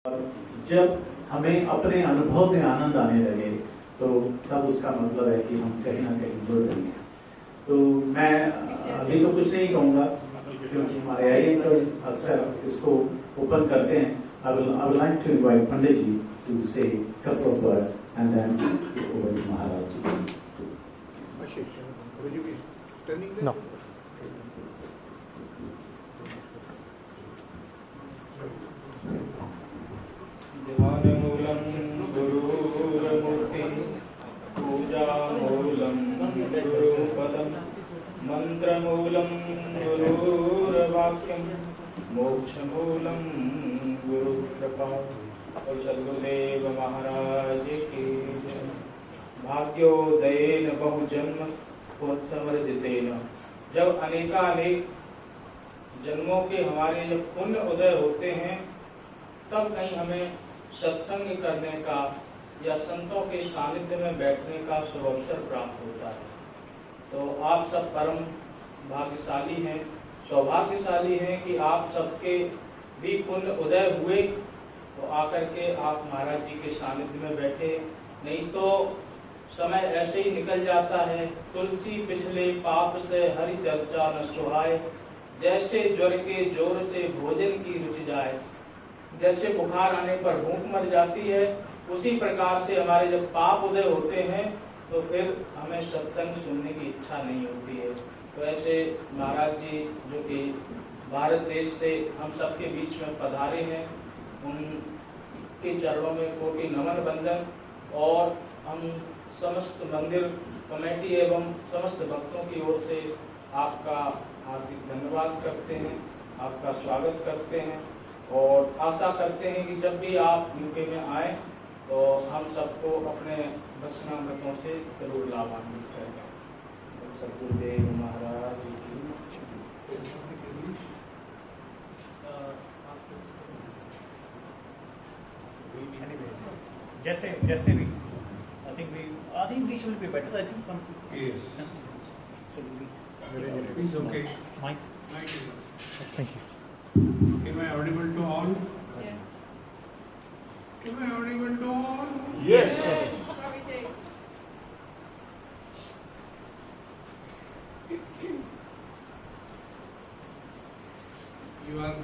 जब हमें अपने अनुभव में आनंद आने लगे तो तब उसका मतलब है कि हम कहीं ना कहीं जुड़ रहे हैं। तो मैं अभी तो कुछ नहीं कहूँगा क्योंकि हमारे आई अक्सर इसको ओपन करते हैं। I would like to invite Pandit ji to say a couple of words and then over to Maharaj ji. Will you be standing there? No. ध्यानमूलं गुरुर्मूर्तिः पूजामूलं गुरुपदं मन्त्रमूलं गुरुर्वाक्यं मोक्षमूलं Gurukripa. और सद्गुरुदेव महाराज की जय। भाग्योदयेन बहुजन्म समर्जितेन। जब अनेकानेक जन्मों के हमारे जब पुण्य उदय होते हैं तब कहीं हमें सत्संग करने का या संतों के सानिध्य में बैठने का शुभ अवसर प्राप्त होता है। तो आप सब परम भाग्यशाली हैं, सौभाग्यशाली हैं कि आप सबके भी पुण्य उदय हुए तो आकर के आप महाराज जी के सानिध्य में बैठे। नहीं तो समय ऐसे ही निकल जाता है। तुलसी पिछले पाप से हरि चर्चा न सुहाए, जैसे ज्वर के जोर से भोजन की रुचि जाए। जैसे बुखार आने पर भूख मर जाती है, उसी प्रकार से हमारे जब पाप उदय होते हैं तो फिर हमें सत्संग सुनने की इच्छा नहीं होती है। तो ऐसे महाराज जी जो कि भारत देश से हम सबके बीच में पधारे हैं, उनके चरणों में कोटि नमन बंदन। और हम समस्त मंदिर कमेटी एवं समस्त भक्तों की ओर से आपका हार्दिक धन्यवाद करते हैं, आपका स्वागत करते हैं और आशा करते हैं कि जब भी आप यूके में आए तो हम सबको अपने वचनामृतों से जरूर लाभान्वित करें। सद्गुरुदेव महाराज की जैसे भी I think English will be better. I think some. Yes. So It's okay. Mike. Thank you. Am I audible to all? Yes. Am I audible to all? Yes. You are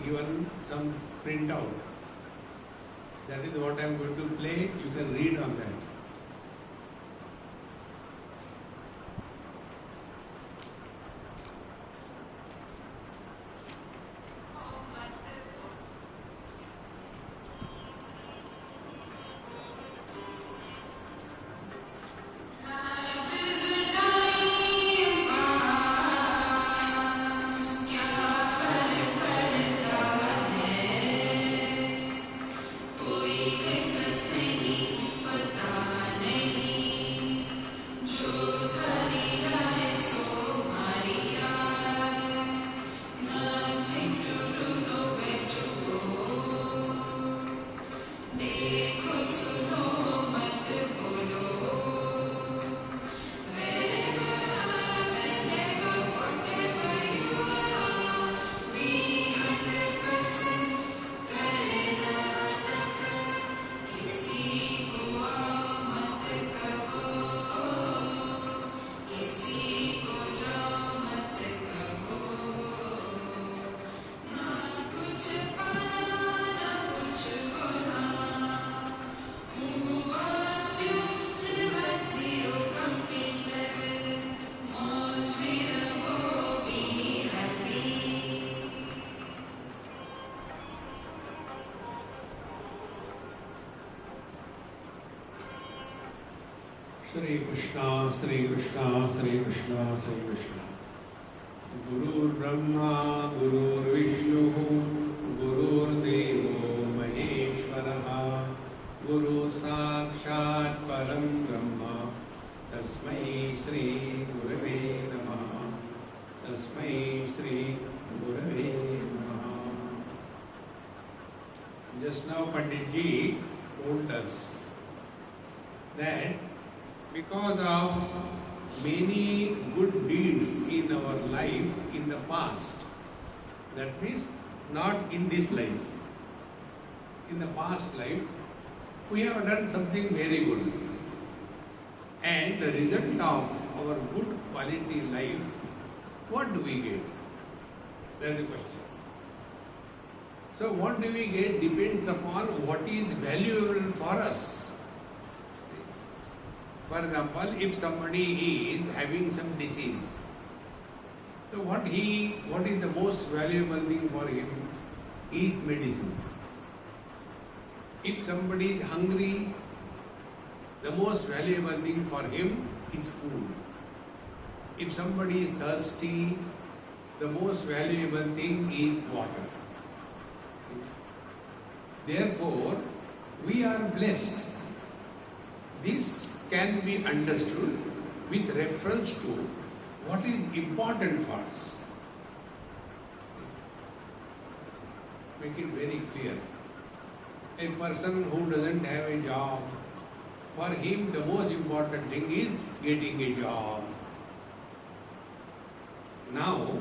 given some printout. That is what I am going to play. You can read on that. Shri Krishna, Shri Krishna, Shri Krishna, Shri Krishna. Gurur Brahma, Gurur Vishnu, Gurur Devo Maheshwaraha, Guru Sakshat Param Brahma, Tasmai Shri Gurave Namaha, Tasmai Shri Gurave Namaha. Just now Pandit Ji told us that because of many good deeds in our life in the past, that means not in this life, in the past life, we have done something very good. And the result of our good quality life, what do we get? That is the question. So what do we get depends upon what is valuable for us. For example, if somebody is having some disease, so what is the most valuable thing for him is medicine. If somebody is hungry, the most valuable thing for him is food. If somebody is thirsty, the most valuable thing is water. Therefore, we are blessed. This can be understood with reference to what is important for us. Make it very clear. A person who doesn't have a job, for him the most important thing is getting a job. Now,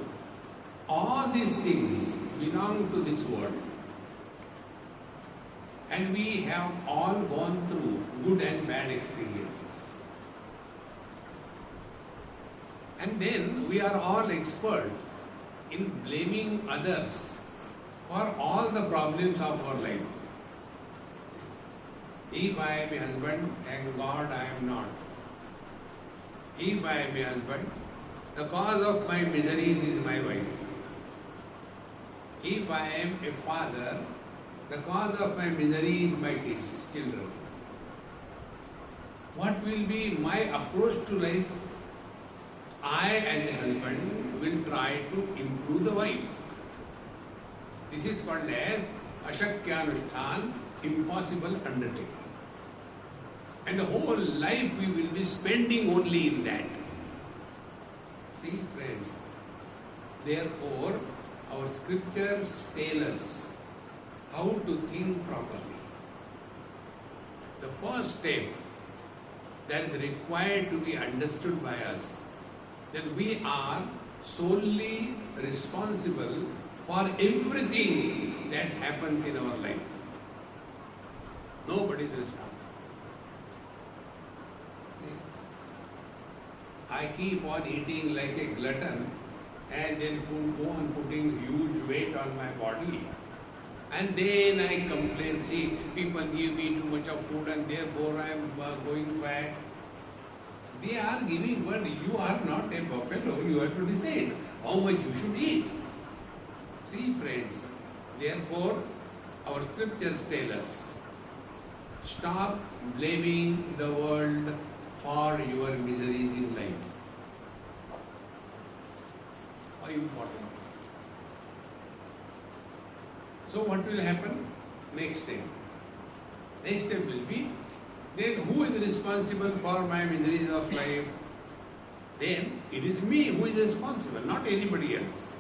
all these things belong to this world, and we have all gone through good and bad experiences. And then we are all expert in blaming others for all the problems of our life. If I am a husband, thank God I am not. If I am a husband, the cause of my misery is my wife. If I am a father, the cause of my misery is my children. What will be my approach to life? I, as a husband, will try to improve the wife. This is called as Ashakyanushthan, impossible undertaking. And the whole life we will be spending only in that. See, friends, therefore, our scriptures tell us how to think properly. The first step that is required to be understood by us, that we are solely responsible for everything that happens in our life. Nobody is responsible. I keep on eating like a glutton and then go on putting huge weight on my body. And then I complain, see, people give me too much of food and therefore I am going fat. They are giving, but you are not a buffalo. You have to decide how much you should eat. See, friends, therefore our scriptures tell us, stop blaming the world for your miseries in life. How important. So what will happen? Next step. Next step will be, then who is responsible for my miseries of life? Then it is me who is responsible, not anybody else.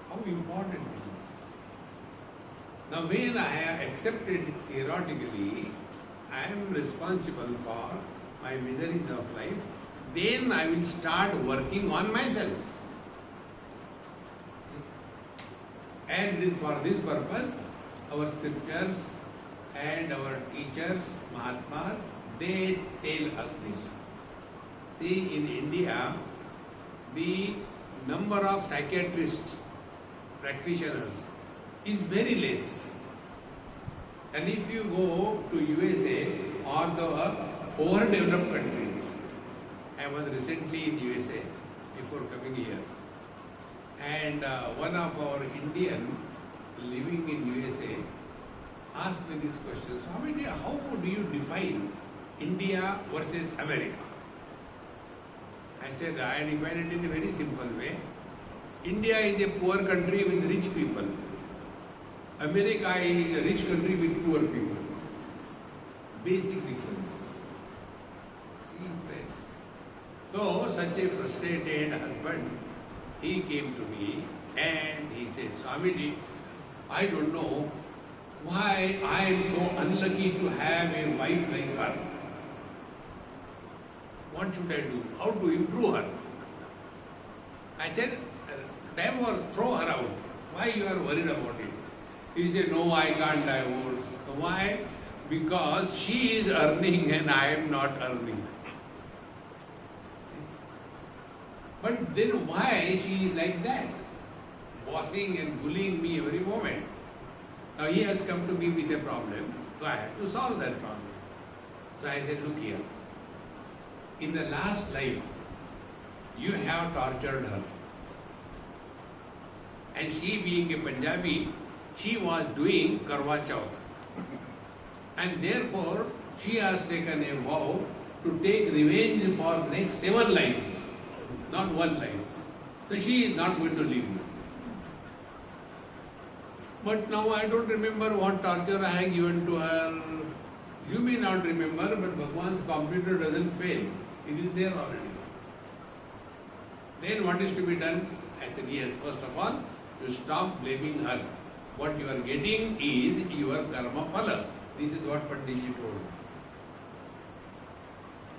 How important it is. Now when I have accepted it theoretically, I am responsible for my miseries of life, then I will start working on myself. And for this purpose, our scriptures and our teachers, Mahatmas, they tell us this. See, in India, the number of psychiatrists, practitioners is very less. And if you go to USA or the overdeveloped countries, I was recently in USA before coming here, and one of our Indian living in USA asked me this question, Swami, how would you define India versus America? I said, I define it in a very simple way. India is a poor country with rich people. America is a rich country with poor people. Basic difference. See, friends. So, such a frustrated husband, he came to me and he said, Swamiji, I don't know why I am so unlucky to have a wife like her. What should I do? How to improve her? I said, damn her, throw her out. Why you are worried about it? He said, no, I can't divorce. Why? Because she is earning and I am not earning. But then why she is like that? Bossing and bullying me every moment. Now he has come to me with a problem, so I have to solve that problem. So I said, look here, in the last life, you have tortured her. And she being a Punjabi, she was doing Karwa Chauth. And therefore, she has taken a vow to take revenge for next 7 lives, not 1 life. So she is not going to leave me. But now I don't remember what torture I have given to her. You may not remember, but Bhagwan's computer doesn't fail. It is there already. Then what is to be done? I said, yes, first of all, you stop blaming her. What you are getting is your karma phala. This is what Panditji told.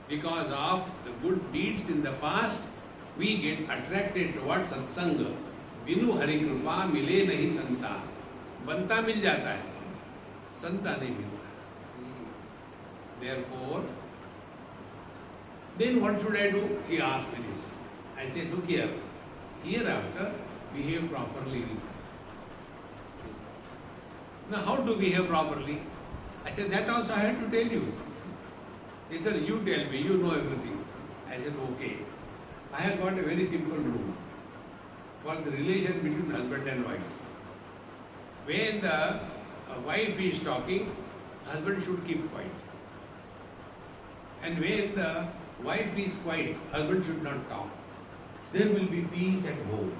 Because of the good deeds in the past, we get attracted towards satsanga. Binu hari kripa mile nahi santa. Banta mil jata hai. Santa nahi milta. Therefore, then what should I do? He asked me this. I said, look here, hereafter, behave properly with her. Now, how to behave properly? I said, that also I had to tell you. He said, you tell me, you know everything. I said, okay. I have got a very simple rule for the relation between husband and wife. When the wife is talking, husband should keep quiet. And when the wife is quiet, husband should not talk. There will be peace at home.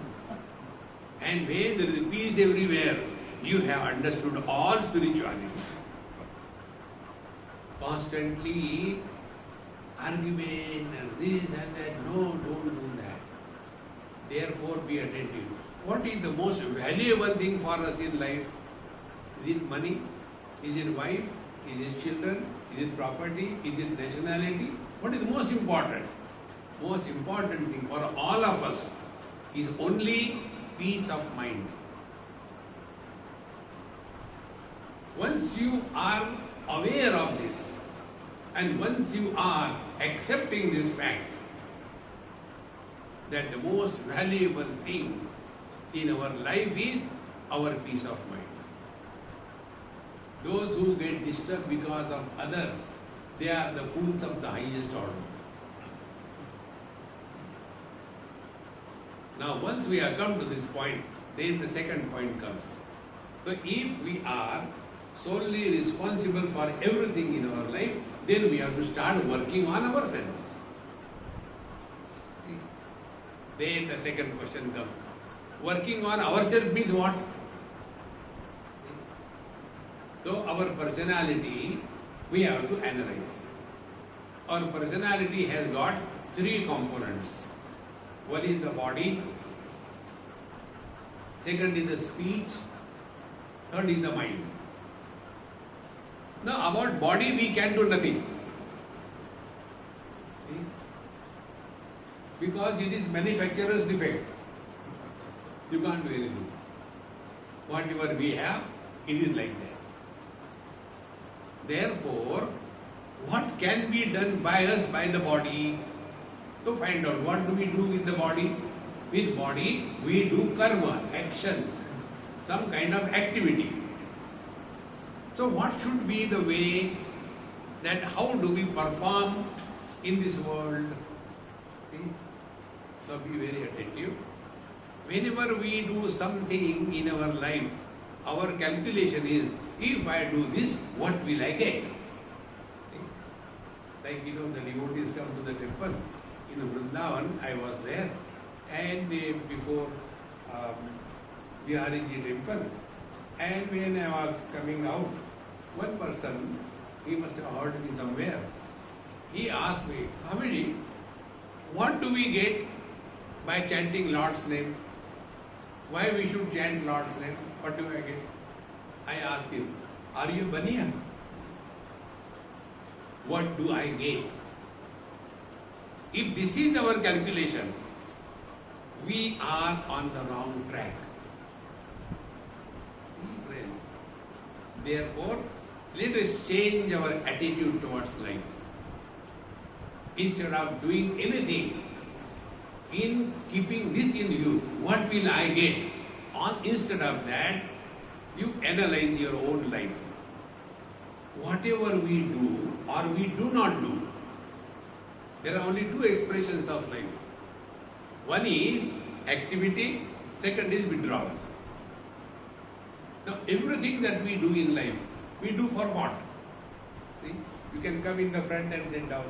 And when there is peace everywhere, you have understood all spirituality. Constantly argument and this and that, no, don't do that. Therefore be attentive. What is the most valuable thing for us in life? Is it money? Is it wife? Is it children? Is it property? Is it nationality? What is the most important? Most important thing for all of us is only peace of mind. Once you are aware of this and once you are accepting this fact that the most valuable thing in our life is our peace of mind. Those who get disturbed because of others, they are the fools of the highest order. Now, once we have come to this point, then the second point comes. So, if we are solely responsible for everything in our life, then we have to start working on ourselves. Then the second question comes. Working on ourselves means what? So our personality, we have to analyze. Our personality has got 3 components. One is the body, second is the speech, third is the mind. Now about body we can do nothing. See? Because it is manufacturer's defect. You can't do anything. Whatever we have, it is like that. Therefore, what can be done by us by the body? To find out what do we do with the body? With body, we do karma, actions, some kind of activity. So what should be the way that how do we perform in this world? See? So be very attentive. Whenever we do something in our life, our calculation is, if I do this, what will I get? See? Like, the devotees come to the temple. In Vrindavan, I was there. And before Vihariji temple. And when I was coming out, one person, he must have heard me somewhere. He asked me, Swamiji, what do we get by chanting Lord's name? Why we should chant Lord's name? What do I get? I asked him, are you Baniya? What do I get? If this is our calculation, we are on the wrong track. Friends, Therefore, let us change our attitude towards life. Instead of doing anything, in keeping this in you, what will I get? Instead of that, you analyze your own life. Whatever we do or we do not do, there are only two expressions of life. One is activity, second is withdrawal. Now, everything that we do in life, we do for what? See, you can come in the front and sit down.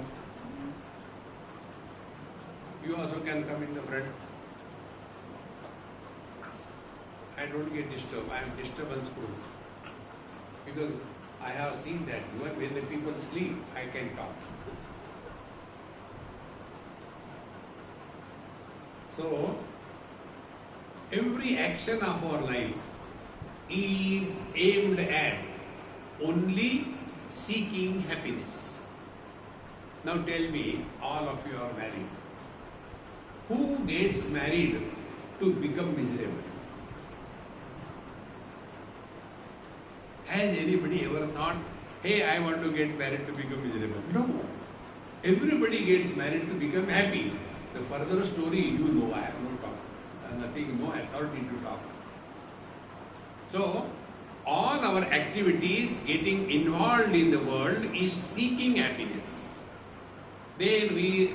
You also can come in the front. I don't get disturbed. I am disturbance proof. Because I have seen that even when the people sleep, I can talk. So, every action of our life is aimed at only seeking happiness. Now tell me, all of you are married. Who gets married to become miserable? Has anybody ever thought, hey, I want to get married to become miserable? No. Everybody gets married to become happy. The further story, you know, I have no talk. Nothing, no authority to talk. So, all our activities getting involved in the world is seeking happiness. Then we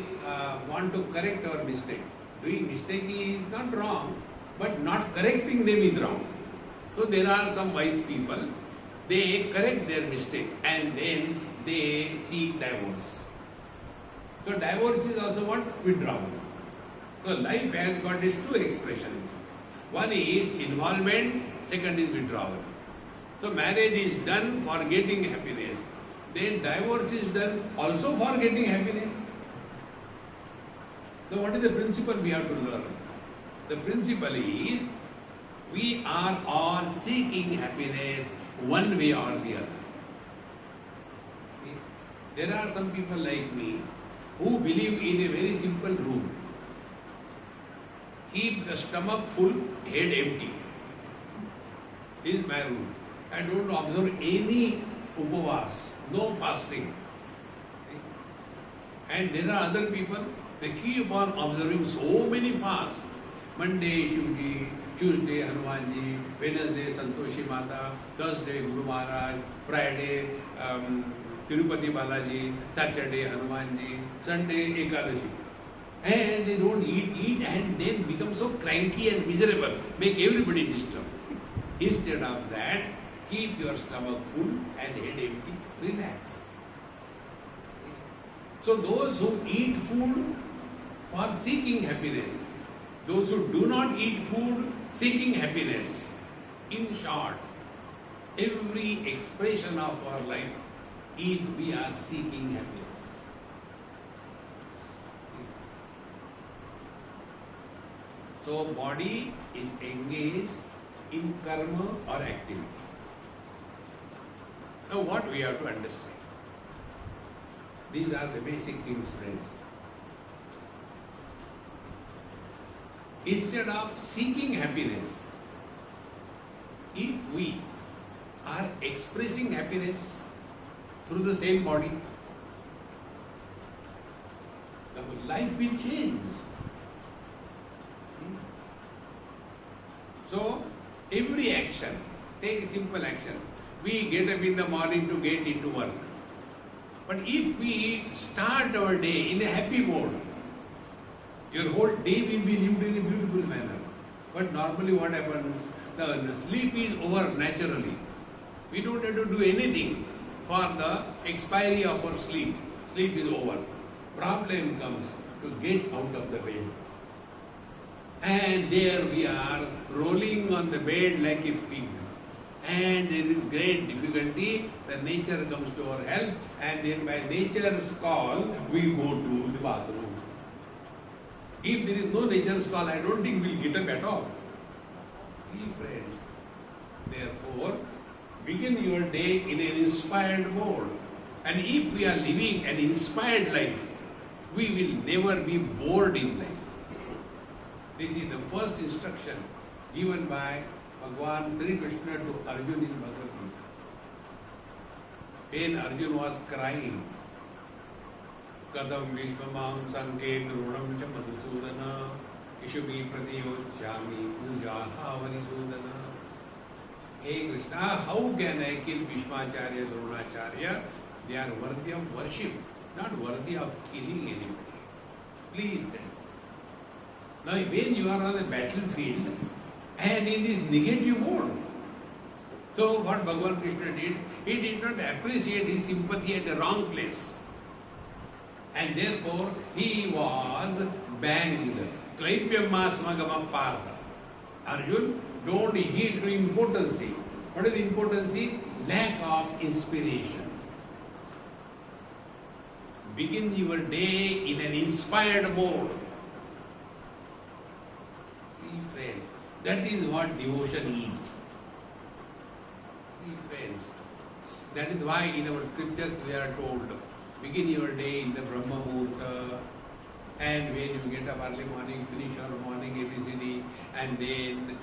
want to correct our mistake. Doing mistake is not wrong, but not correcting them is wrong. So there are some wise people, they correct their mistake and then they seek divorce. So divorce is also what? Withdrawal. So life has got these two expressions. One is involvement, second is withdrawal. So marriage is done for getting happiness. Then divorce is done also for getting happiness. So what is the principle we have to learn? The principle is we are all seeking happiness one way or the other. There are some people like me who believe in a very simple rule. Keep the stomach full, head empty. This is my rule. I don't observe any upavas, no fasting. And there are other people, they keep on observing so many fasts. Monday, Shivji, Tuesday, Hanumanji, Wednesday, Santoshi Mata, Thursday, Guru Maharaj, Friday, Tirupati Balaji, Saturday, Hanumanji, Sunday, Ekadashi. And they don't eat and then become so cranky and miserable, make everybody disturbed. Instead of that, keep your stomach full and head empty, relax. So those who eat food for seeking happiness, those who do not eat food seeking happiness, in short, every expression of our life is we are seeking happiness. So body is engaged in karma or activity. Now what we have to understand? These are the basic things, friends. Instead of seeking happiness, if we are expressing happiness through the same body, the life will change. So, every action, take a simple action. We get up in the morning to get into work. But if we start our day in a happy mode, your whole day will be lived in a beautiful manner. But normally what happens? The sleep is over naturally. We don't have to do anything for the expiry of our sleep. Sleep is over. Problem comes to get out of the bed. And there we are rolling on the bed like a pig. And there is great difficulty, the nature comes to our help, and then by nature's call, we go to the bathroom. If there is no nature's call, I don't think we'll get up at all. See, friends, therefore, begin your day in an inspired mode. And if we are living an inspired life, we will never be bored in life. This is the first instruction given by Bhagavan Sri Krishna to Arjuna in Bhagavad Gita. when Arjuna was crying, Kadam Vishwamam Sanke Drunam Cha Madhusudana Ishubi Pratiyochyami Puja Havani Sudana. Hey Krishna, how can I kill Bhishmacharya, Dronacharya? They are worthy of worship, not worthy of killing anybody. Please tell. Now when you are on the battlefield and in this negative mode, so what Bhagavan Krishna did, he did not appreciate his sympathy at the wrong place. And therefore he was banged. Klaipyamma smagama partha. Arjun, don't heed to impotency. What is impotency? Lack of inspiration. Begin your day in an inspired mode. See friends, that is what devotion is. See friends, that is why in our scriptures we are told, begin your day in the Brahma Muhurta, and when you get up early morning, finish your morning ABCD, and then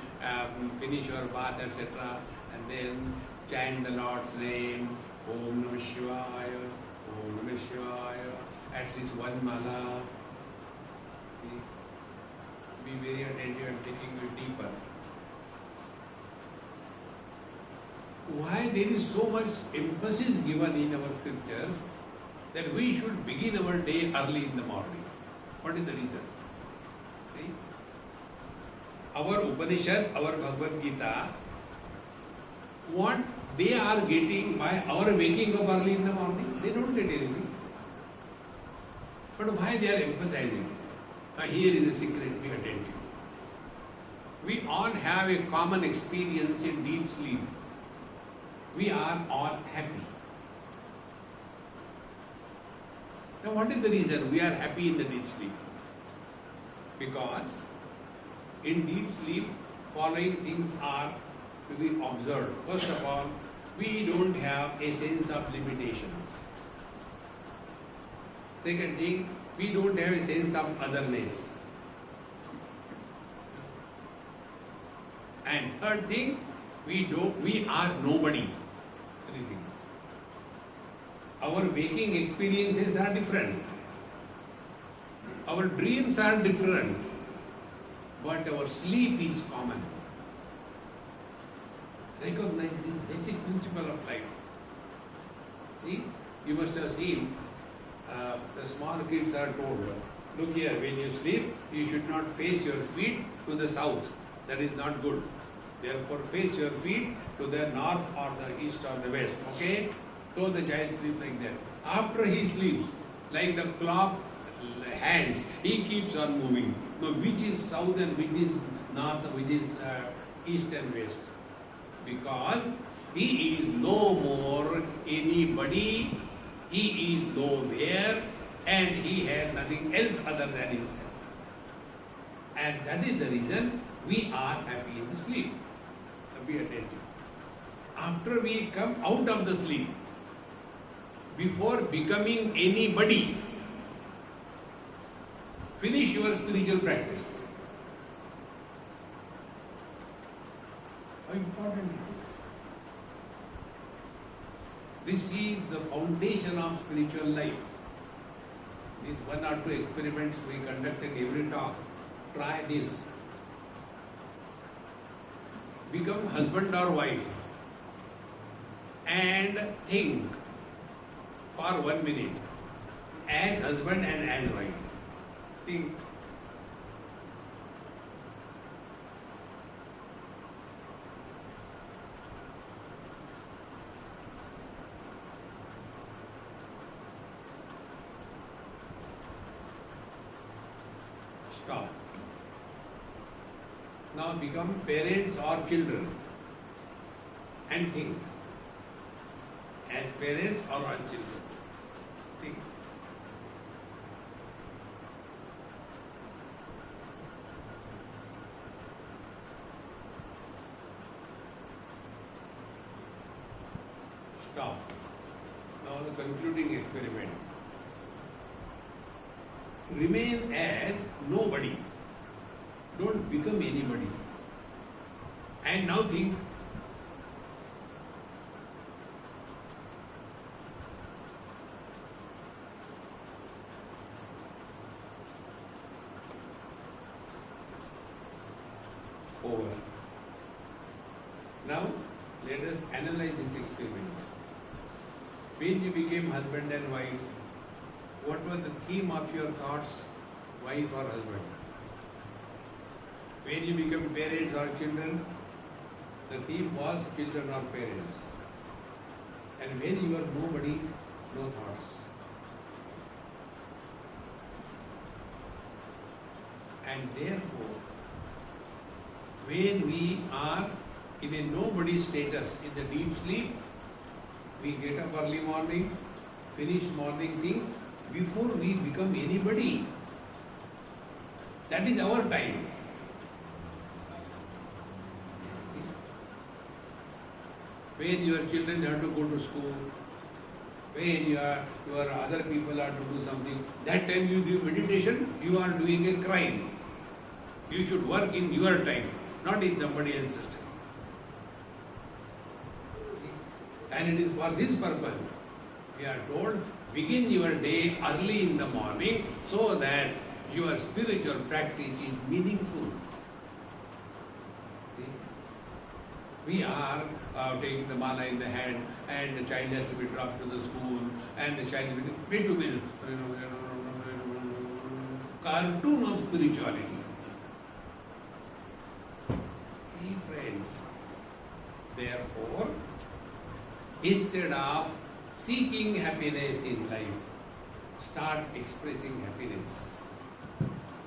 finish your bath, etc. And then chant the Lord's name, Om Namah Shivaya, Om Namah Shivaya, at least one mala. Be very attentive and taking you deeper. Why there is so much emphasis given in our scriptures that we should begin our day early in the morning? What is the reason? See? Our Upanishad, our Bhagavad Gita, what they are getting by our waking up early in the morning, they don't get anything. But why they are emphasizing? Now here is a secret, be attentive. We all have a common experience in deep sleep. We are all happy. Now what is the reason we are happy in the deep sleep? Because in deep sleep, following things are to be observed. First of all, we don't have a sense of limitations. Second thing, we don't have a sense of otherness. And third thing, we are nobody. Three things. Our waking experiences are different. Our dreams are different. But our sleep is common. Recognize this basic principle of life. See, you must have seen the small kids are told, look here, when you sleep, you should not face your feet to the south. That is not good. Therefore, face your feet to the north or the east or the west. Okay? So the child sleeps like that. After he sleeps, like the clock hands, he keeps on moving. Now, which is south and which is north, which is east and west? Because he is no more anybody, he is nowhere, and he has nothing else other than himself. And that is the reason we are happy in the sleep. So be attentive. After we come out of the sleep, before becoming anybody, finish your spiritual practice. How important it is. This is the foundation of spiritual life. These 1 or 2 experiments we conduct in every talk. Try this. Become husband or wife and think for 1 minute as husband and as wife. Think. Stop. Now become parents or children and think as parents or as children. Think. Stop. Now the concluding experiment. Remain as nobody. Don't become anybody. And now think. over. Now, let us analyze this experiment. When you became husband and wife, what was the theme of your thoughts, wife or husband? When you become parents or children, the theme was children or parents. And when you are nobody, no thoughts. And therefore, when we are in a nobody status, in the deep sleep, we get up early morning, finish morning things, before we become anybody. That is our time. When your children have to go to school, when your other people are to do something, that time you do meditation, you are doing a crime. You should work in your time, not in somebody else's time. And it is for this purpose, we are told, begin your day early in the morning so that your spiritual practice is meaningful. See? We are taking the mala in the hand and the child has to be dropped to the school and the child will be to be cartoon of spirituality. See friends, therefore, instead of seeking happiness in life, start expressing happiness.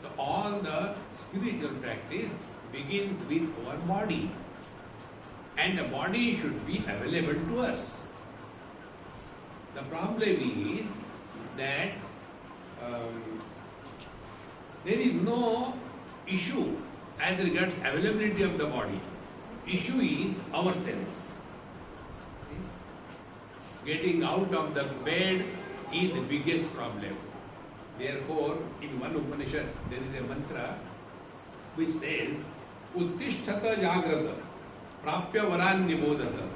So all the spiritual practice begins with our body. And the body should be available to us. The problem is that there is no issue as regards availability of the body. Issue is ourselves. Getting out of the bed is the biggest problem. Therefore, in one Upanishad, there is a mantra which says, Uttishtata Jagrata, Prapya Varan Nibodata,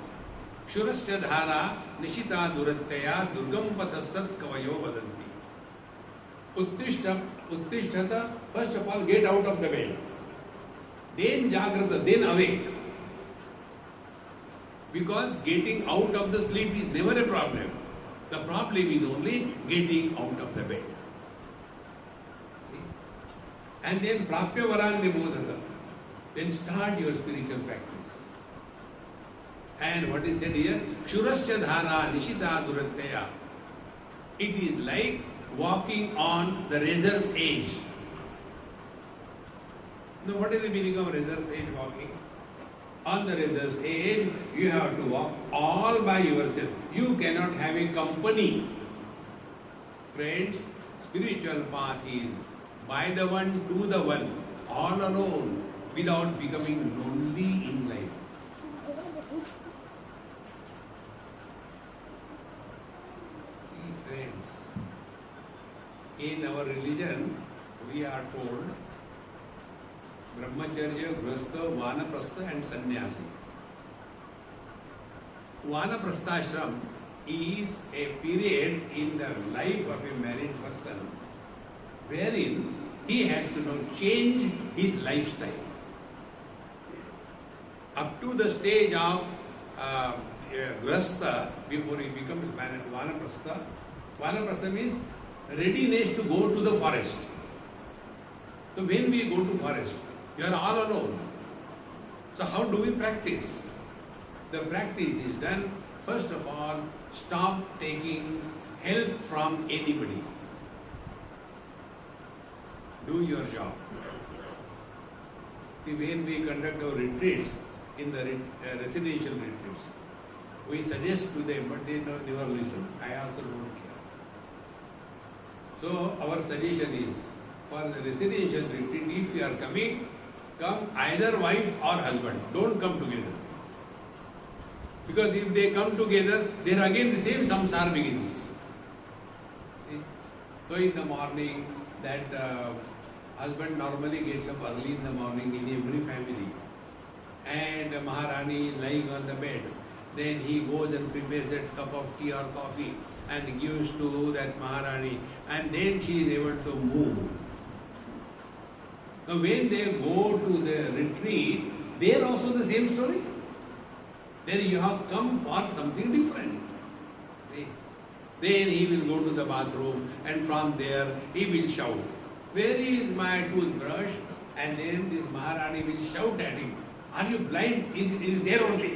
Shurasya Dhara, Nishita Duratteya, Durgam Pathastat Kavayo Vadanti. Uttishtata, first of all, get out of the bed. Then Jagrata, then awake. Because getting out of the sleep is never a problem. The problem is only getting out of the bed. See? And then Prapya Varan Nibodhata. Then start your spiritual practice. And what is said here? Kshurasya Dhara Nishita Duratteya. It is like walking on the razor's edge. Now what is the meaning of razor's edge walking? On the razor's edge, you have to walk all by yourself. You cannot have a company. Friends, spiritual path is by the one, to the one, all alone, without becoming lonely in life. See, friends, in our religion, we are told Brahmacharya, Grihastha, Vanaprastha and Sannyasi. Vanaprastha ashram is a period in the life of a married person wherein he has to now change his lifestyle. Up to the stage of Grihastha, before he becomes Vanaprastha, Vanaprastha means readiness to go to the forest. So when we go to forest, you are all alone. So how do we practice? The practice is done, first of all, stop taking help from anybody. Do your job. See, when we conduct our retreats, in the residential retreats, we suggest to them, but they never listen. I also don't care. So our suggestion is, for the residential retreat, if you are coming, come either wife or husband. Don't come together. Because if they come together, then again the same samsara begins. See? So in the morning, that husband normally gets up early in the morning in every family. And Maharani is lying on the bed. Then he goes and prepares a cup of tea or coffee and gives to that Maharani. And then she is able to move. Now when they go to the retreat, There also the same story. There you have come for something different. See? Then he will go to the bathroom and from there he will shout, "Where is my toothbrush?" And then this Maharani will shout at him, "Are you blind? It is there only."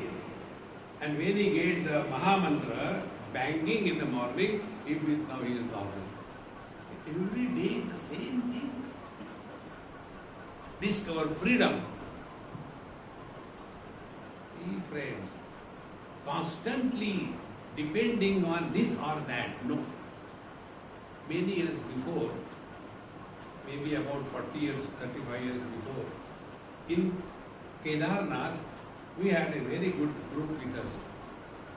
And when he gets the Maha Mantra banging in the morning, he is normal. Every day the same thing. Discover freedom. See, friends, constantly depending on this or that. No. Many years before, maybe about 40 years, 35 years before, in Kedarnath, we had a very good group with us,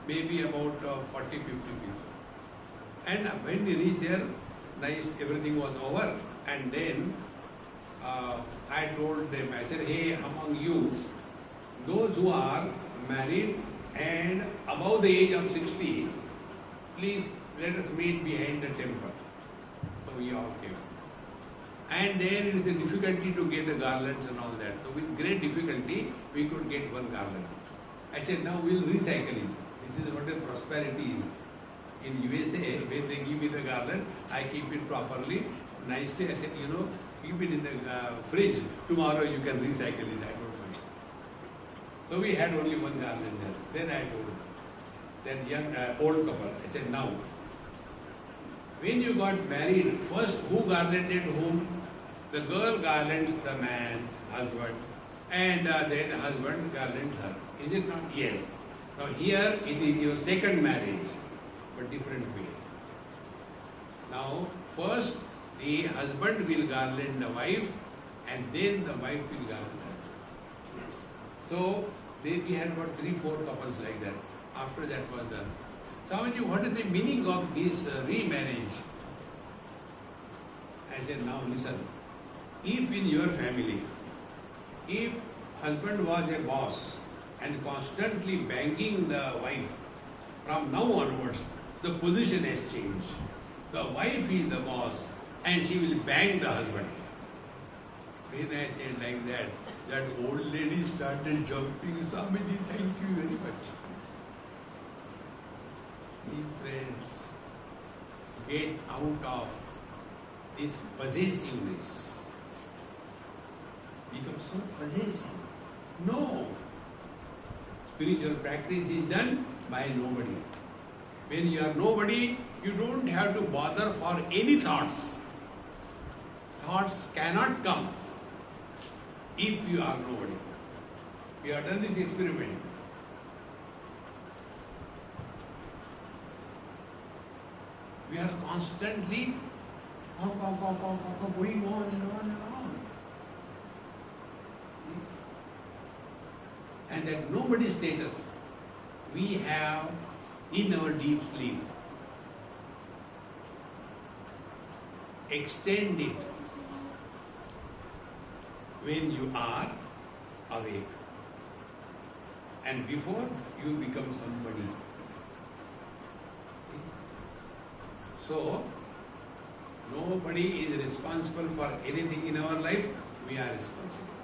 maybe about 40, 50 people. And when we reached there, nice, everything was over. And then I told them, I said, "Hey, among you, those who are married and above the age of 60, please let us meet behind the temple." So we all came. And then it is a difficulty to get the garlands and all that. So with great difficulty, we could get one garland. I said, "Now we'll recycle it." This is what a prosperity is. In USA, when they give me the garland, I keep it properly, nicely. I said, keep it in the fridge. Tomorrow you can recycle it. I don't mind. So we had only one garland there. Then I told that young old couple, I said, "Now, when you got married, first who garlanded whom? The girl garlands the man, husband, and then husband garlands her. Is it not? Yes. Now here it is your second marriage, but different way. Now first the husband will garland the wife, and then the wife will garland her. So we had about 3-4 couples like that. After that was done. Swamiji, what is the meaning of this remarriage? I said, "Now listen. If in your family, if husband was a boss and constantly banging the wife, from now onwards, the position has changed. The wife is the boss and she will bang the husband." When I said like that old lady started jumping. "Swamiji, thank you very much." Friends, get out of this possessiveness. Become so possessive. No. Spiritual practice is done by nobody. When you are nobody, you don't have to bother for any thoughts. Thoughts cannot come if you are nobody. We have done this experiment. We are constantly going on and on and on. See? And that nobody status we have in our deep sleep. Extend it when you are awake. And before you become somebody. So, nobody is responsible for anything in our life. We are responsible.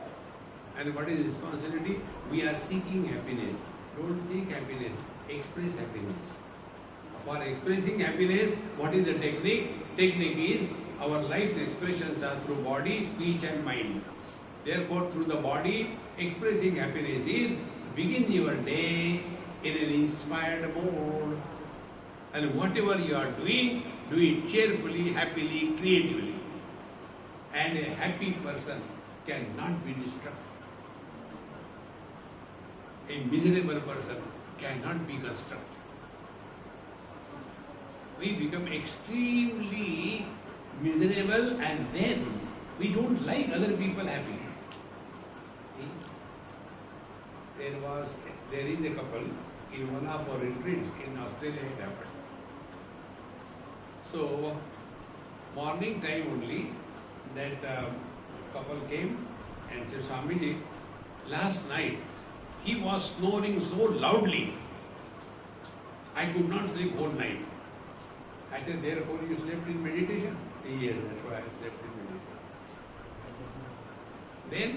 And what is responsibility? We are seeking happiness. Don't seek happiness. Express happiness. For expressing happiness, what is the technique? Technique is our life's expressions are through body, speech and mind. Therefore, through the body, expressing happiness is begin your day in an inspired mode. And whatever you are doing, do it cheerfully, happily, creatively. And a happy person cannot be destructive. A miserable person cannot be constructive. We become extremely miserable and then we don't like other people happy. There is a couple in one of our retreats in Australia it happened. So, morning time only, that couple came and said, "Swamiji, last night he was snoring so loudly, I could not sleep whole night." I said, "Therefore you slept in meditation?" "Yes, that's why I slept in meditation." Then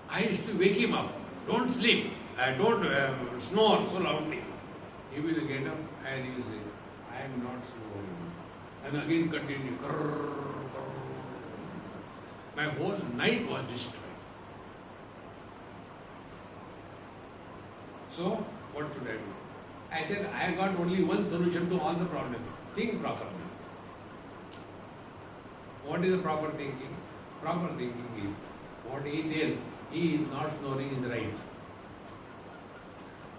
I used to wake him up. don't sleep, don't snore so loudly. He will get up and he will say, I am not snoring. And again continue. Krrr, krrr. My whole night was destroyed. So, what should I do? I said, I got only one solution to all the problems. Think properly. What is the proper thinking? Proper thinking is, what he tells, he is not snoring is right.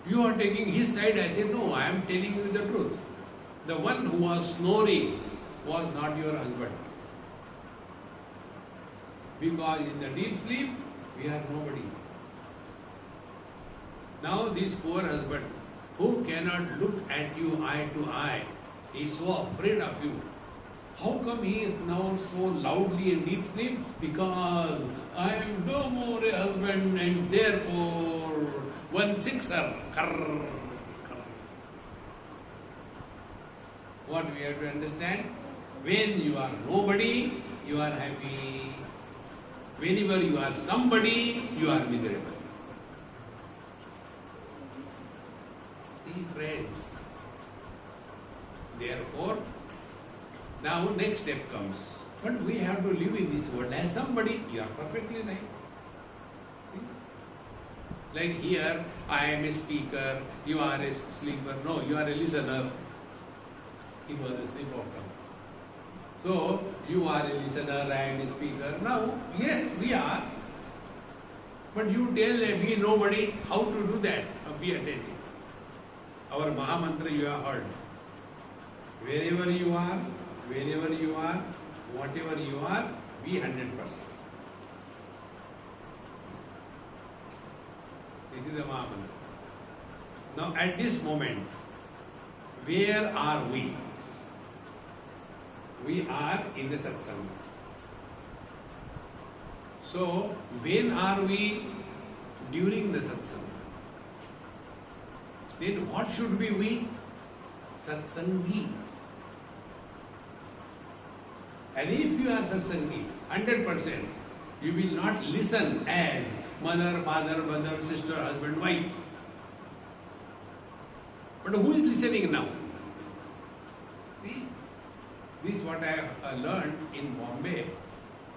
You are taking his side. I say, no, I am telling you the truth. The one who was snoring was not your husband. Because in the deep sleep, we are nobody. Now this poor husband, who cannot look at you eye to eye, is so afraid of you. How come he is now so loudly in deep sleep? Because I am no more a husband and therefore one sixer. What we have to understand? When you are nobody, you are happy. Whenever you are somebody, you are miserable. See, friends. Therefore, now next step comes. But we have to live in this world as somebody. You are perfectly right. Like here, I am a speaker, you are a sleeper. No, you are a listener. It was a slip of tongue. So, you are a listener, I am a speaker. Now, yes, we are. But you tell me nobody how to do that. Be attentive. Our Mahamantra you have heard. Wherever you are, whenever you are, whatever you are, be 100%. This is the Mahamantra. Now at this moment, where are we? We are in the satsanga. So, when are we? During the satsanga. Then what should be we? Satsangi. And if you are satsangi, 100%, you will not listen as mother, father, brother, sister, husband, wife. But who is listening now? See, this is what I learned in Bombay.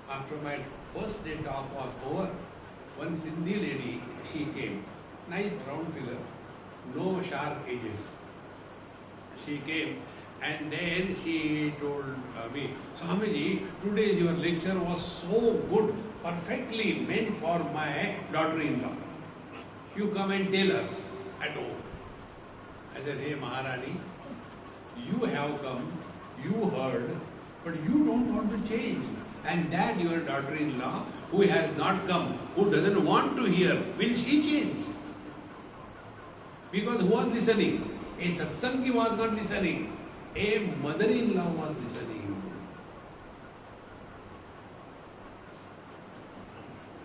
After my first day talk was over, one Sindhi lady, she came, nice round figure, no sharp edges. She came and then she told me, Swamiji, today your lecture was so good, perfectly meant for my daughter-in-law. You come and tell her at home. I said, hey Maharani, you have come, you heard, but you don't want to change. And that your daughter-in-law, who has not come, who doesn't want to hear, will she change? Because who was listening? A satsangi was not listening. A mother-in-law was listening.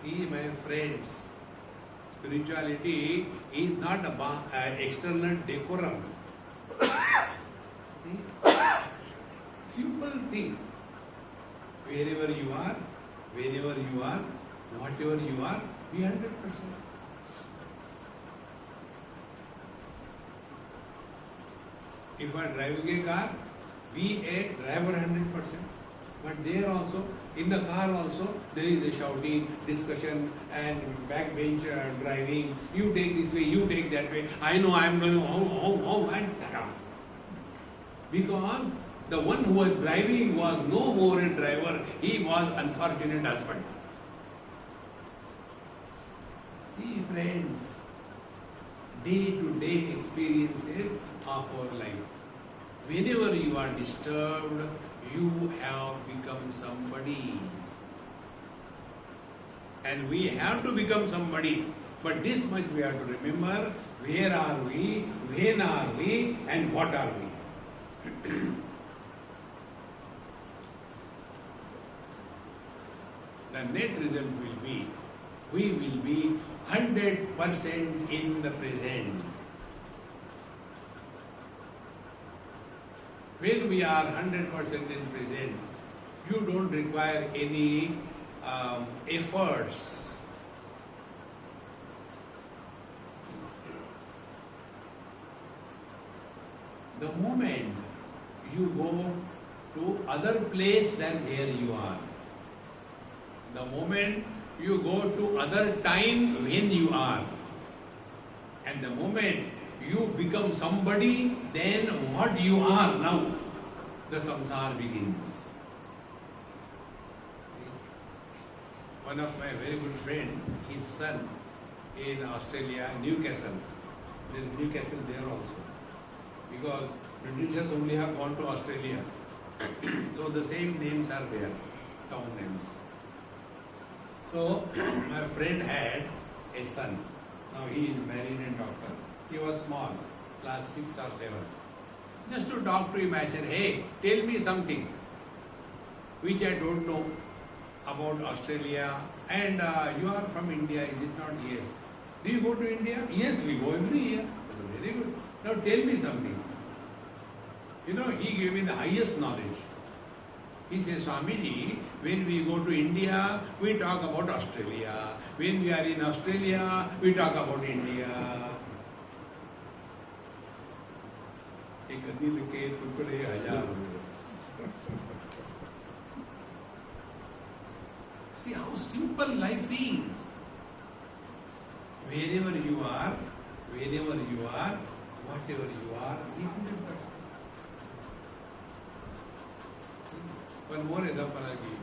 See, my friends, spirituality is not about external decorum. See? Simple thing. Wherever you are, whenever you are, whatever you are, be 100%. If you are driving a car, be a driver 100%. But there also, in the car also, there is a shouting, discussion and backbench driving. You take this way, you take that way. I know I am going home and ta-da. Because the one who was driving was no more a driver, he was unfortunate husband. See friends, day-to-day experiences of our life. Whenever you are disturbed, you have become somebody. And we have to become somebody. But this much we have to remember, where are we, when are we, and what are we? The net result will be, we will be 100% in the present. When we are 100% in present, you don't require any efforts. the moment you go to other place than where you are, the moment you go to other time when you are, and the moment you become somebody, then what you are now, the samsara begins. One of my very good friend, his son in Australia, Newcastle. There is Newcastle there also. Because Britishers only have gone to Australia. So the same names are there, town names. So my friend had a son. Now he is married and doctor. He was small, class 6 or 7. Just to talk to him, I said, hey, tell me something which I don't know about Australia. And you are from India, is it not? Yes. Do you go to India? Yes, we go every year. Very good. Now tell me something. You know, he gave me the highest knowledge. He says, Swamiji, when we go to India, we talk about Australia. When we are in Australia, we talk about India. एक दिल के टुकड़े हजार. See how simple life is. Wherever you are, whatever you are, be 100%. One more example I'll give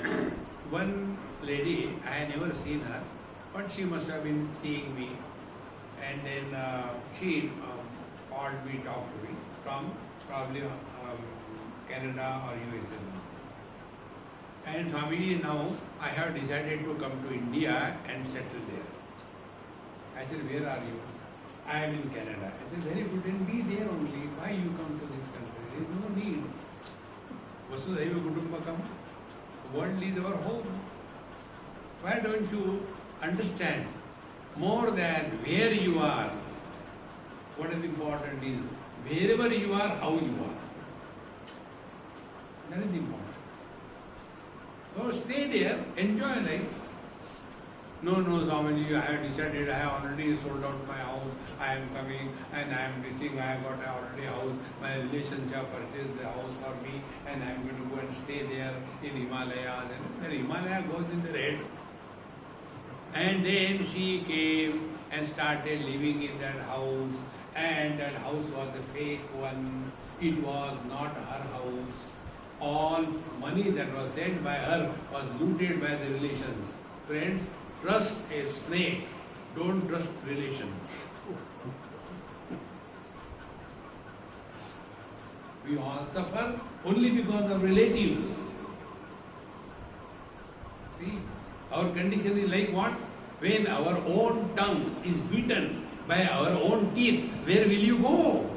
you. One lady, I had never seen her, but she must have been seeing me. And then she called me, talked to me from probably Canada or USA. And Swamiji, now I have decided to come to India and settle there. I said, where are you? I am in Canada. I said, very good, then be there only. Why you come to this country? There is no need. Vasudhaiva Kutumbakam. The world is our home. Why don't you understand more than where you are? What is important is wherever you are, how you are. That is important. So stay there, enjoy life. No, Swamiji, I have decided, I have already sold out my house, I am coming and I am reaching, I have got already a house, my relations have purchased the house for me and I am going to go and stay there in Himalayas. And the Himalaya goes in their head. And then she came and started living in that house, and that house was a fake one. It was not her house. All money that was sent by her was looted by the relations. Friends, trust a snake, don't trust relations. We all suffer only because of relatives. See, our condition is like what? When our own tongue is beaten by our own teeth, where will you go?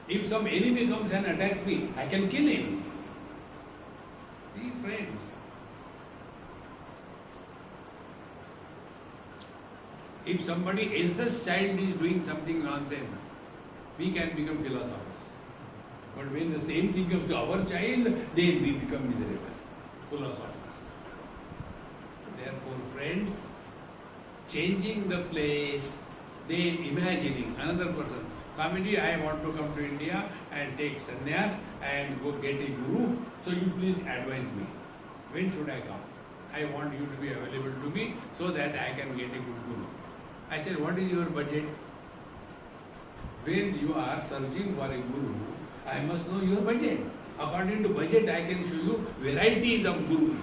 If some enemy comes and attacks me, I can kill him. See, friends. If somebody else's child is doing something nonsense, we can become philosophers. But when the same thing comes to our child, then we become miserable, philosophers. Therefore, friends, changing the place, then imagining another person. Swamiji, I want to come to India and take sannyas and go get a guru. So you please advise me. When should I come? I want you to be available to me so that I can get a good guru. I said, what is your budget? When you are searching for a guru, I must know your budget. According to budget, I can show you varieties of gurus.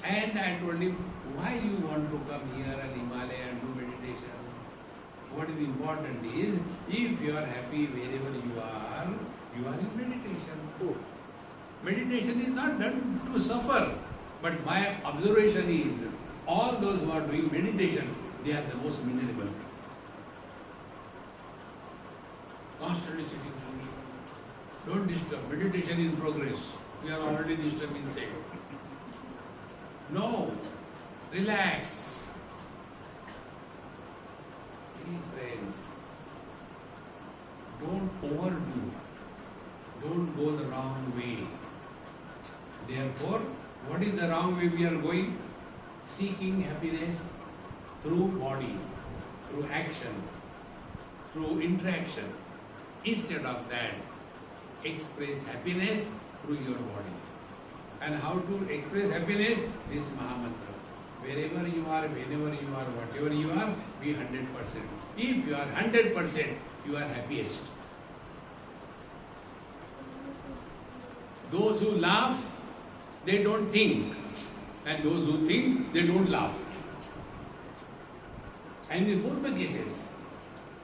And I told him, why you want to come here in Himalaya and do meditation? What is important is, if you are happy wherever you are in meditation. Meditation is not done to suffer. But my observation is, all those who are doing meditation, they are the most miserable. Constantly sitting down. Don't disturb. Meditation in progress. We are already disturbing inside. No. Relax. See, friends, don't overdo. Don't go the wrong way. Therefore, what is the wrong way we are going? seeking happiness through body, through action, through interaction. Instead of that, express happiness through your body. And how to express happiness? This Mahamantra. Wherever you are, whenever you are, whatever you are, be 100%. If you are 100%, you are happiest. Those who laugh, they don't think. And those who think, they don't laugh. And in both the cases,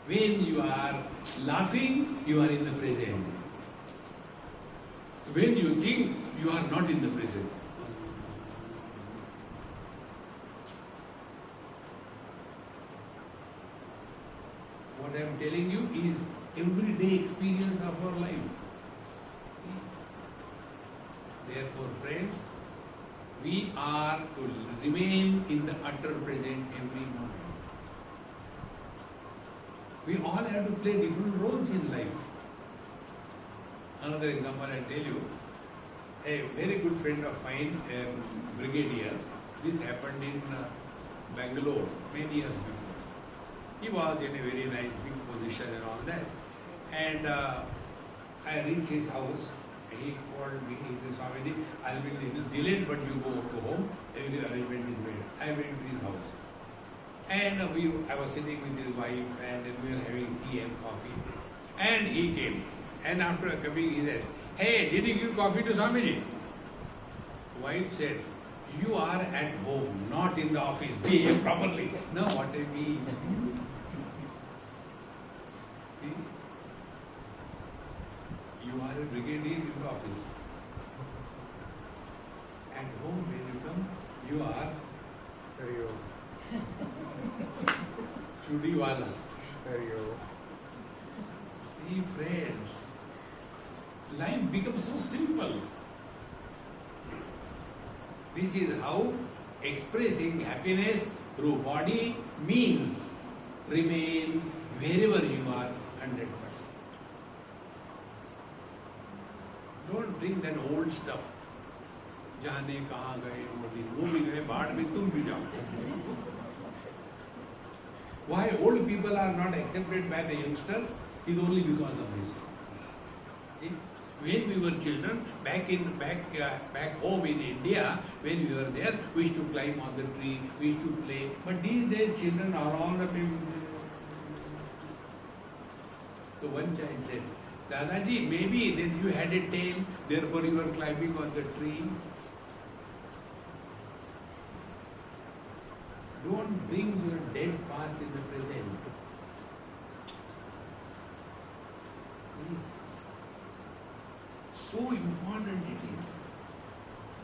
when you are laughing, you are in the present. When you think, you are not in the present. What I am telling you is everyday experience of our life. Therefore, friends, we are to remain in the utter present every moment. We all have to play different roles in life. Another example I tell you, a very good friend of mine, a brigadier, this happened in Bangalore many years before. He was in a very nice big position and all that. And I reached his house. He called me, he said, Swamiji, I'll be a little delayed, but you go home, every arrangement is made. I went to his house. And I was sitting with his wife and we were having tea and coffee. And he came. And after coming, he said, hey, did you give coffee to Swamiji? Wife said, you are at home, not in the office. Behave properly. No, what I mean. See? You are a brigadier in the office. At home, when you come, you are Chudiwala. See, friends, life becomes so simple. This is how expressing happiness through body means remain wherever you are 100%. Don't bring that old stuff. जाने कहाँ गए वो दिन, वो भी गए बाढ़ में, तुम भी जाओ. Why old people are not accepted by the youngsters is only because of this. See? When we were children, back home in India, when we were there, we used to climb on the tree, we used to play. But these days, children are all the time. So one child said, Dadaji, maybe then you had a tail, therefore you were climbing on the tree. Don't bring your dead past in the present. See? So important it is.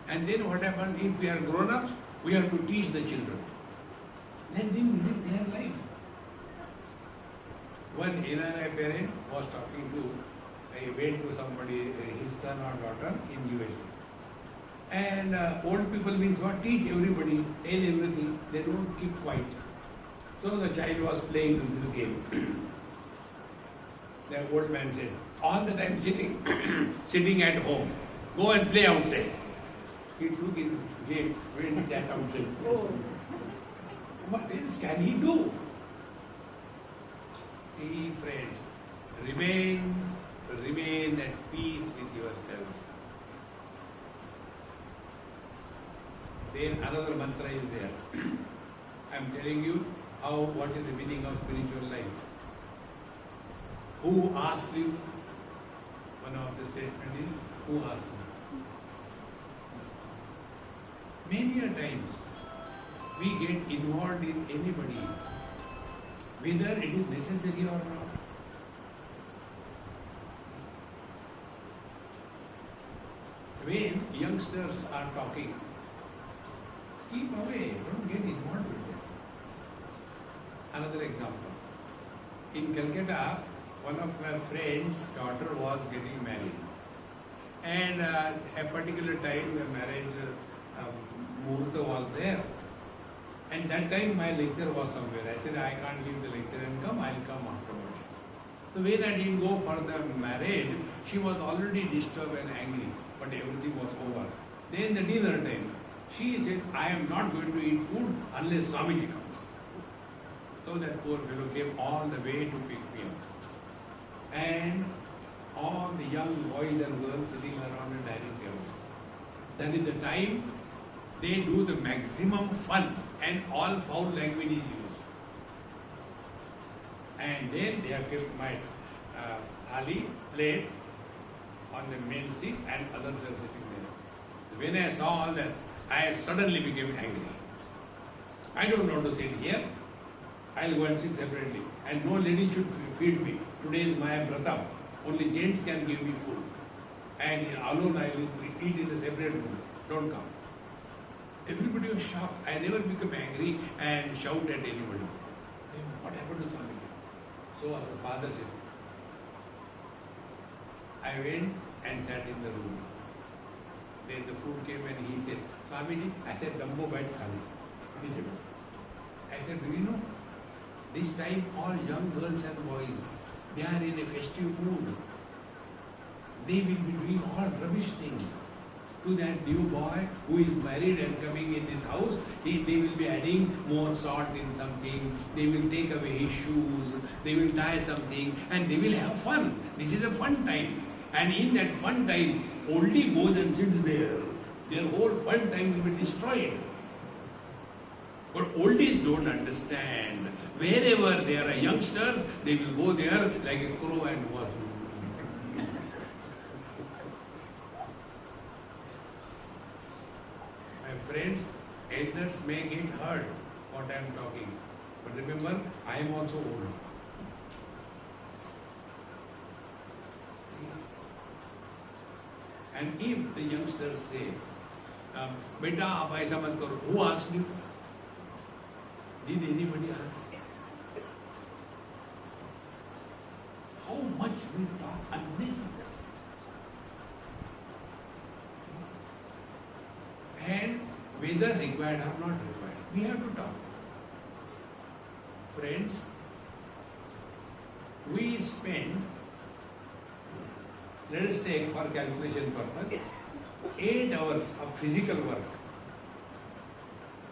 And then what happens if we are grown-ups? We have to teach the children. Let them live their life. One NRI parent was talking to, I went to somebody, his son or daughter in USA. And old people means what? Teach everybody, tell everything. They don't keep quiet. So the child was playing the game. The old man said, all the time sitting at home. Go and play outside. He took his game when he sat outside. Oh. What else can he do? See, friends, remain at peace with yourself. Then another mantra is there. I am telling you what is the meaning of spiritual life. Who asked you? One of the statements is, who asked you? Many a times we get involved in anybody, whether it is necessary or not. When youngsters are talking, keep away, don't get involved with them. Another example. In Calcutta, one of my friend's daughter was getting married. And a particular time the marriage Murta was there. And that time my lecture was somewhere. I said, I can't give the lecture and come, I'll come afterwards. So when I didn't go for the marriage, she was already disturbed and angry, but everything was over. Then the dinner time, She said, I am not going to eat food unless Swamiji comes. So that poor fellow came all the way to pick me up. And all the young boys and girls sitting around the dining table. That is the time they do the maximum fun and all foul language is used. And then they have kept my thali plate on the main seat and others are sitting there. When I saw all that, I suddenly became angry. I don't want to sit here. I'll go and sit separately. And no lady should feed me. Today is my brata. Only gents can give me food. And alone I will eat in a separate room. Don't come. Everybody was shocked. I never become angry and shout at anybody. What happened to Swami? So our father said, I went and sat in the room. Then the food came and he said, Swamiji, I said, Dambo bite khali. I said, do you know, this time all young girls and boys, they are in a festive mood. They will be doing all rubbish things. To that new boy who is married and coming in this house, they will be adding more salt in something, they will take away his shoes, they will tie something, and they will have fun. This is a fun time. And in that fun time, oldie goes and sits there. Their whole fun time will be destroyed. But oldies don't understand. Wherever there are youngsters, they will go there like a crow and watch. My friends, elders may get hurt what I am talking. But remember, I am also old. And if the youngsters say, Beta, aap aisa mat karo, who asked you? Did anybody ask? How much we talk unnecessary. And whether required or not required, we have to talk. Friends, we spend, let us take for calculation purpose, 8 hours of physical work.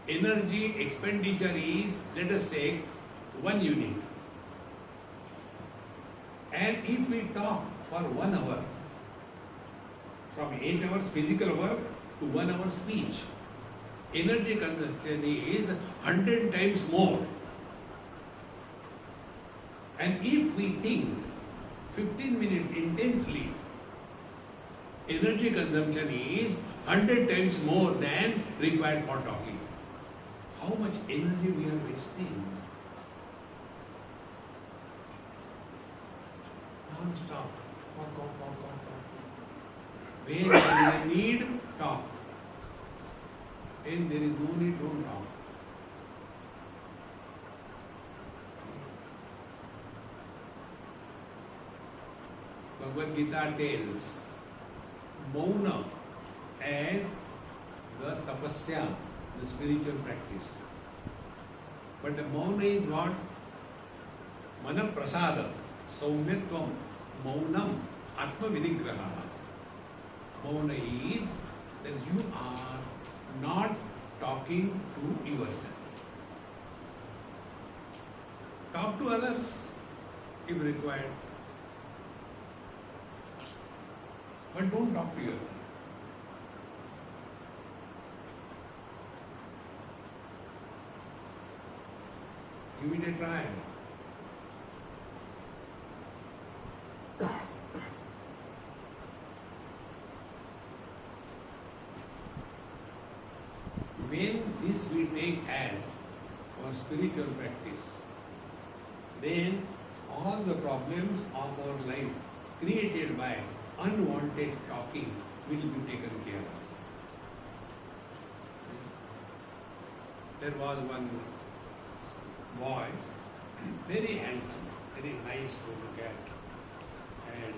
Energy expenditure is, let us take 1 unit. And if we talk for 1 hour, from 8 hours physical work to 1 hour speech, energy consumption is 100 times more. And if we think 15 minutes intensely, energy consumption is 100 times more than required for talking. How much energy we are wasting? Non-stop. Talk. When there is a need, talk. When there is no need, don't talk. Bhagavad Gita tells Mauna as the tapasya, the spiritual practice. But the Mauna is what? Mana prasada, saumyatvam, Maunam, atma vinigraha. Mauna is that you are not talking to yourself. Talk to others if required. But don't talk to yourself. Give it a try. When this we take as our spiritual practice, then all the problems of our life created by unwanted talking will be taken care of. There was one boy, very handsome, very nice to look at, and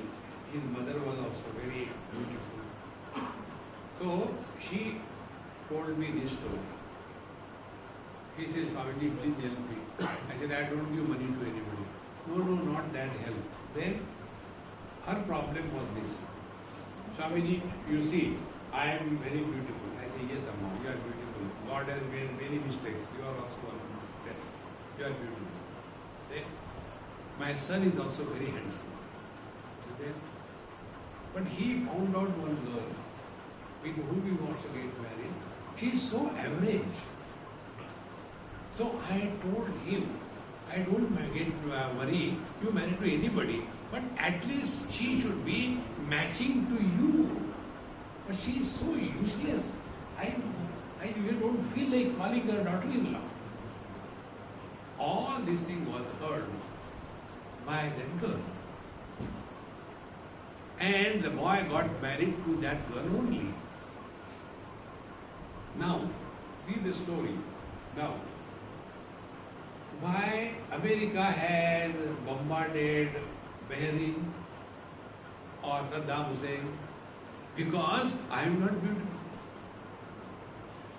his mother was also very beautiful. So she told me this story. He said, Swamiji, please help me. I said, I don't give money to anybody. No, not that help. Then her problem was this. Swamiji, you see, I am very beautiful. I say, yes, Amma, you are beautiful. God has made many mistakes. You are also one. Yes, you are beautiful. Then, my son is also very handsome. Then, but he found out one girl with whom he wants to get married. She is so average. So I told him, I don't get worry, you marry to anybody, but at least she should be matching to you. But she is so useless. I even don't feel like calling her daughter-in-law. All this thing was heard by that girl. And the boy got married to that girl only. Now, see the story. Now, why America has bombarded Bahrain or Saddam Hussein? Because I am not beautiful.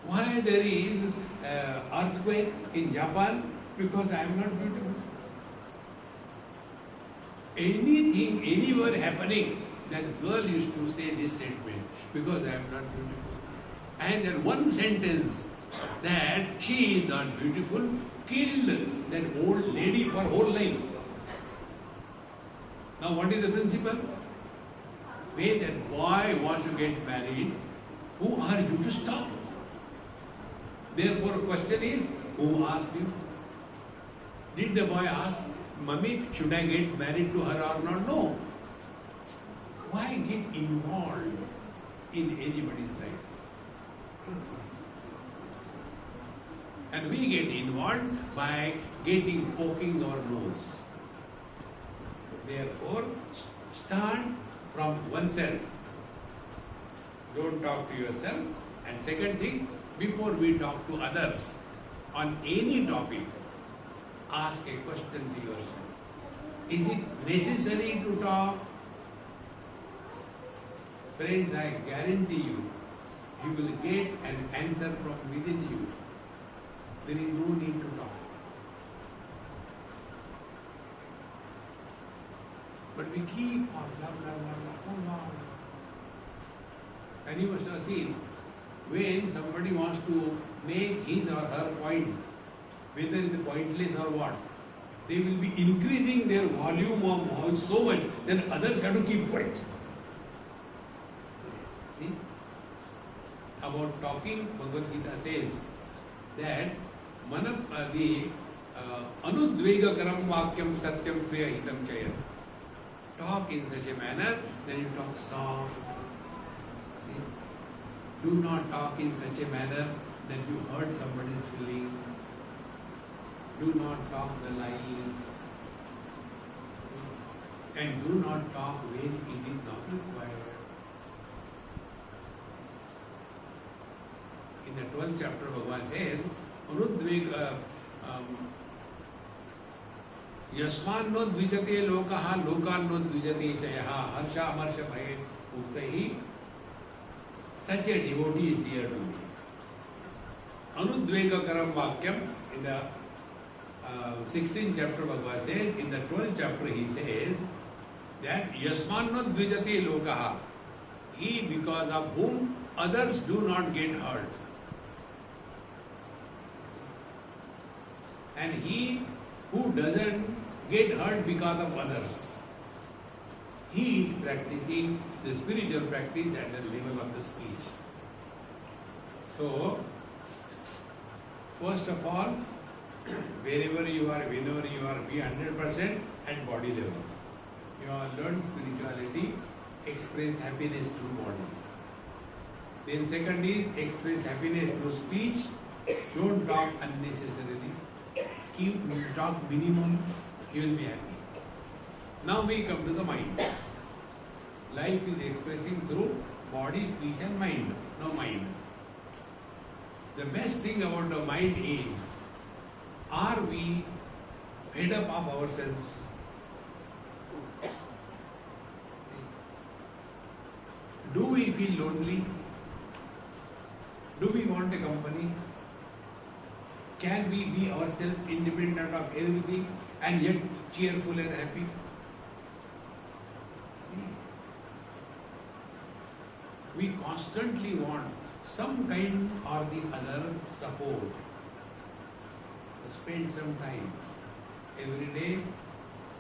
Why there is earthquake in Japan? Because I am not beautiful. Anything, anywhere happening, that girl used to say this statement, because I am not beautiful. And then one sentence that she is not beautiful killed that old lady for whole life. Now what is the principle? When that boy wants to get married, who are you to stop? Therefore, question is, who asked you? Did the boy ask, Mummy, should I get married to her or not? No. Why get involved in anybody's life? And we get involved by poking our nose. Therefore, start from oneself. Don't talk to yourself. And second thing, before we talk to others on any topic, ask a question to yourself. Is it necessary to talk? Friends, I guarantee you, you will get an answer from within you. There is no need to talk. But we keep on blah, blah, blah, blah, blah. And you must have seen, when somebody wants to make his or her point, whether it is pointless or what, they will be increasing their volume of voice so much, then others have to keep quiet. See? About talking, Bhagavad Gita says that anudvegakaram vakyam satyam kriya hitam chayat. Talk in such a manner, then you talk soft. See? Do not talk in such a manner that you hurt somebody's feeling. Do not talk the lies. And do not talk when it is not required. In the 12th chapter, Bhagavan says, Yasmanno dvijate lokaha lokanno dvijate chayaha harsha marsha bhaye uktahi. Such a devotee is dear to me. Anudvegakaram vakyam, in the 16th chapter Bhagavan says, in the 12th chapter he says that Yasmanno dvijate lokaha, he because of whom others do not get hurt. And he who doesn't get hurt because of others, he is practicing the spiritual practice at the level of the speech. So, first of all, wherever you are, whenever you are, be 100% at body level. You have learned spirituality, express happiness through body. Then second is express happiness through speech. Don't talk unnecessarily. Talk minimum, you will be happy. Now we come to the mind. Life is expressing through body, speech and mind. Now mind. The best thing about the mind is, are we fed up of ourselves? Do we feel lonely? Do we want a company? Can we be ourselves independent of everything and yet cheerful and happy? See? We constantly want some kind or the other support. Spend some time every day,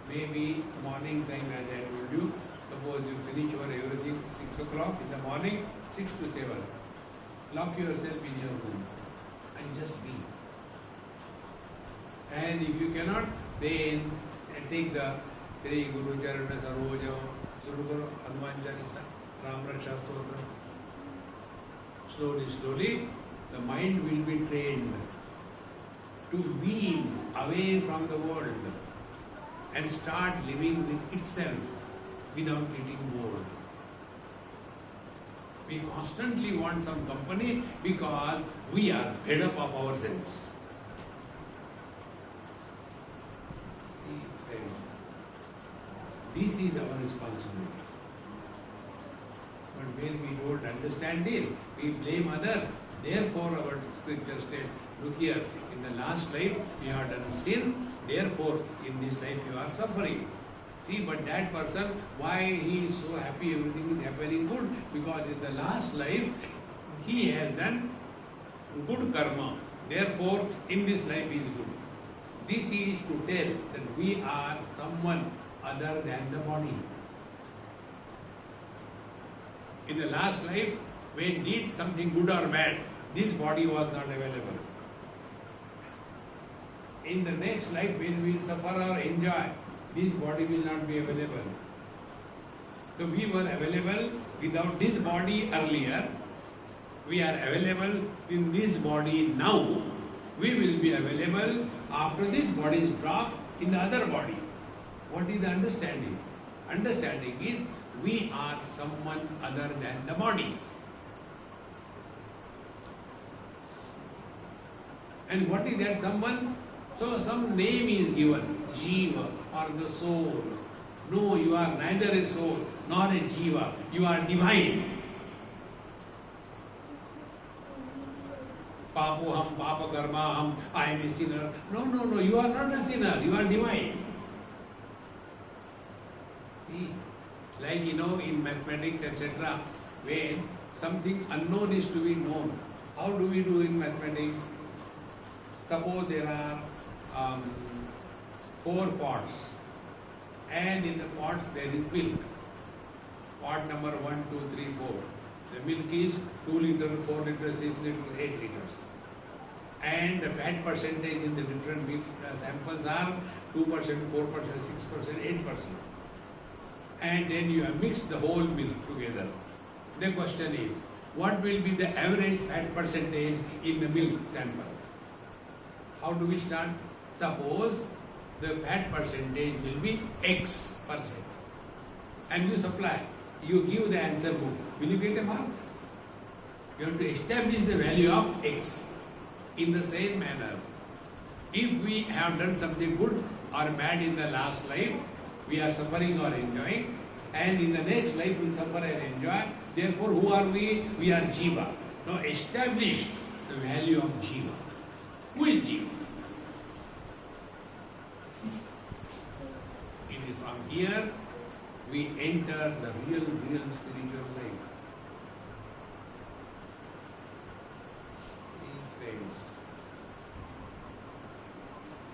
maybe morning time as I told you. Suppose you finish your everything 6 o'clock in the morning, 6 to 7. Lock yourself in your room and just be. And if you cannot, then take the Shri Guru Charana Saroja, Suruguru Hanuman Chalisa, Ram Raksha Stotra. Slowly, the mind will be trained to wean away from the world and start living with itself without getting bored. We constantly want some company because we are fed up of ourselves. See, friends, this is our responsibility. But when we don't understand it, we blame others. Therefore, our scripture states, look here, in the last life you have done sin, therefore in this life you are suffering. See, but that person, why he is so happy, everything is happening good? Because in the last life he has done good karma. Therefore, in this life he is good. This is to tell that we are someone other than the body. In the last life, when did something good or bad, this body was not available. In the next life, when we suffer or enjoy, this body will not be available. So we were available without this body earlier. We are available in this body now. We will be available after this body is dropped in the other body. What is the understanding? Understanding is we are someone other than the body. And what is that someone? So some name is given, Jiva or the soul. No, you are neither a soul nor a Jiva. You are divine. Papoham, Papa Karmaham, I am a sinner. No, you are not a sinner, you are divine. See, like in mathematics, etc., when something unknown is to be known, how do we do in mathematics? Suppose there are 4 pots, and in the pots there is milk. Pot number 1, 2, 3, 4. The milk is 2 liters, 4 liters, 6 liters, 8 liters. And the fat percentage in the different milk samples are 2%, 4%, 6%, 8%. And then you have mixed the whole milk together. The question is, what will be the average fat percentage in the milk sample? How do we start? Suppose the fat percentage will be X percent. And you supply, you give the answer book. Will you get a mark? You have to establish the value of X. In the same manner, if we have done something good or bad in the last life, we are suffering or enjoying, and in the next life we suffer and enjoy. Therefore, who are we? We are Jiva. Now establish the value of Jiva. Who is Jiva? It is from here we enter the real spiritual life. See, friends.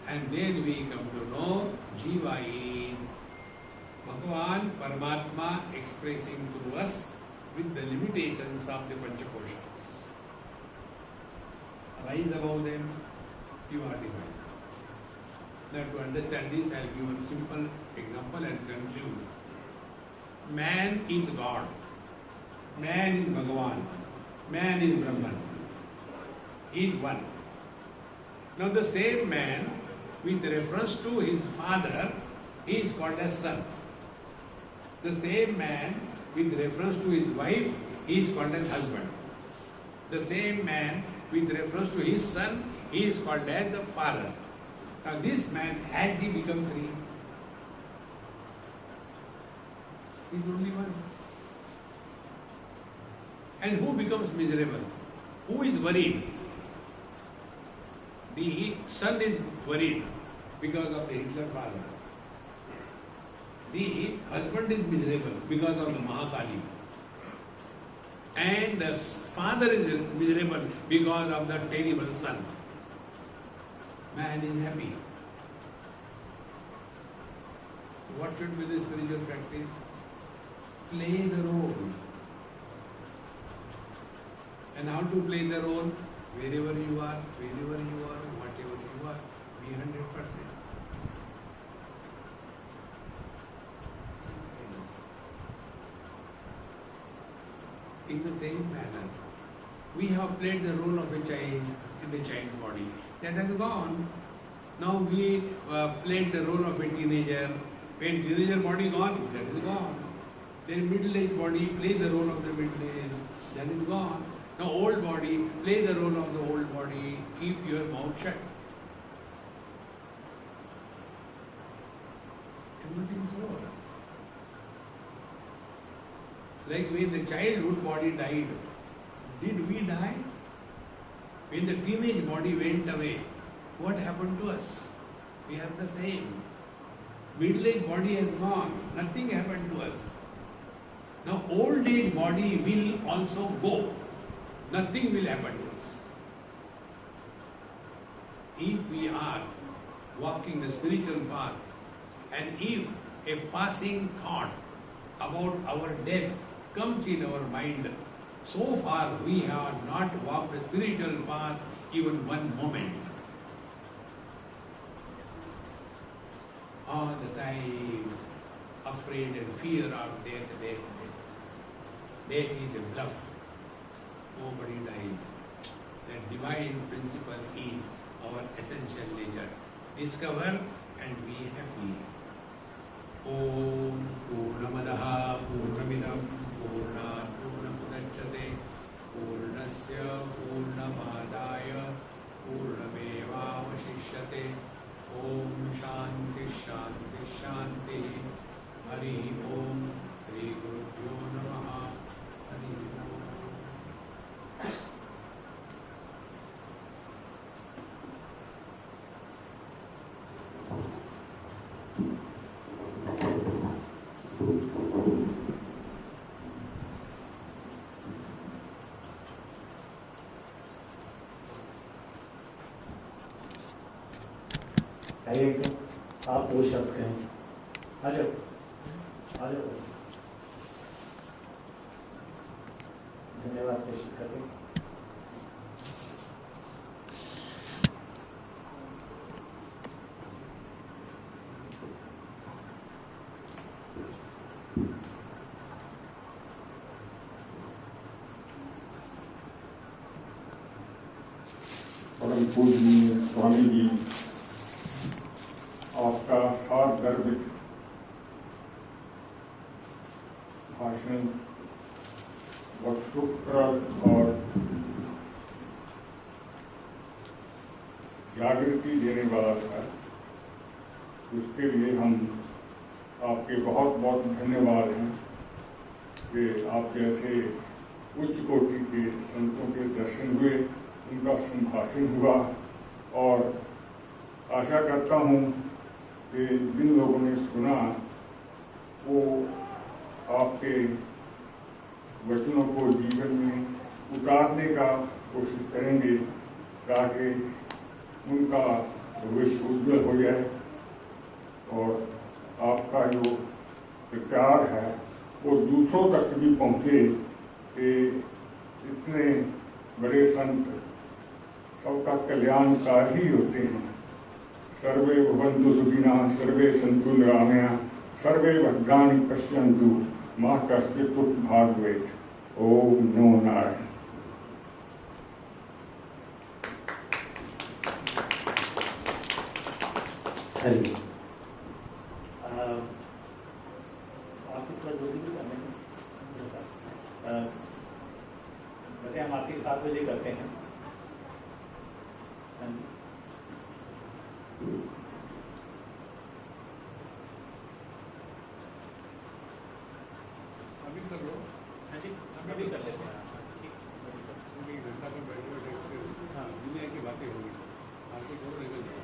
And then we come to know Jiva is Bhagavan, Paramatma expressing through us with the limitations of the Panchakoshas. Rise above them, you are divine. Now to understand this, I will give a simple example and conclude. Man is God. Man is Bhagavan. Man is Brahman. He is one. Now the same man, with reference to his father, he is called as son. The same man, with reference to his wife, he is called as husband. The same man, with reference to his son, he is called as the father. Now this man, has he become 3? He is only one. And who becomes miserable? Who is worried? The son is worried because of the Hitler father. The husband is miserable because of the Mahakali. and the father is miserable because of the terrible son. Man is happy. What should be the spiritual practice? Play the role. And how to play the role? Wherever you are, whatever you are, be 100%. In the same manner, we have played the role of a child in the child body. That has gone. Now we played the role of a teenager. When teenager body gone, that is gone. Then middle-aged body, play the role of the middle-aged, that is gone. Now old body, play the role of the old body. Keep your mouth shut. Everything is over. Like when the childhood body died, did we die? When the teenage body went away, what happened to us? We are the same. Middle-aged body has gone, nothing happened to us. Now old age body will also go, nothing will happen to us. If we are walking the spiritual path, and if a passing thought about our death comes in our mind, so far we have not walked the spiritual path even one moment. All the time afraid and fear of death. Death is a bluff. Nobody dies. That divine principle is our essential nature. Discover and be happy. Om Purnamadaha Purnamidam Purnat Purnamudachyate Purnasya Purnamadaya Purnamevavashishyate. Om Shanti Shanti Shanti. Hari Om. Hari Gurubhyo Namaha. Hari Om. एक आप दो शब्द कहें। आ जाओ। धन्यवाद पेश करें। परम पूजनीय स्वामी जी, आपका सारगर्भित भाषण वक्तृत्वप्रद और जागृति देने वाला था। उसके लिए हम आपके बहुत बहुत धन्यवाद हैं कि आप जैसे उच्च कोटि के संतों के दर्शन हुए, उनका संभाषण हुआ, और आशा करता हूँ कि जिन लोगों ने सुना वो आपके वचनों को जीवन में उतारने का कोशिश करेंगे ताकि उनका भविष्य उज्जवल हो जाए और आपका जो प्रचार है वो दूसरों तक भी पहुँचे कि इतने बड़े संत सबका कल्याणकारी होते हैं। सर्वे भवन्तु सुखिनः, सर्वे सन्तु निरामयाः, सर्वे भद्राणि पश्यन्तु मा कश्चित् दुःखं भाग्भवेत्। ओम नमो नारायण। हरि आरती थोड़ा जल्दी भी करने में वैसे हम आरती 7 बजे करते हैं। अभी कर लो। अभी कर लेते हैं। घंटा पर बैठे हाँ दुनिया की बातें होगी। आरती करो, निकल जाओ।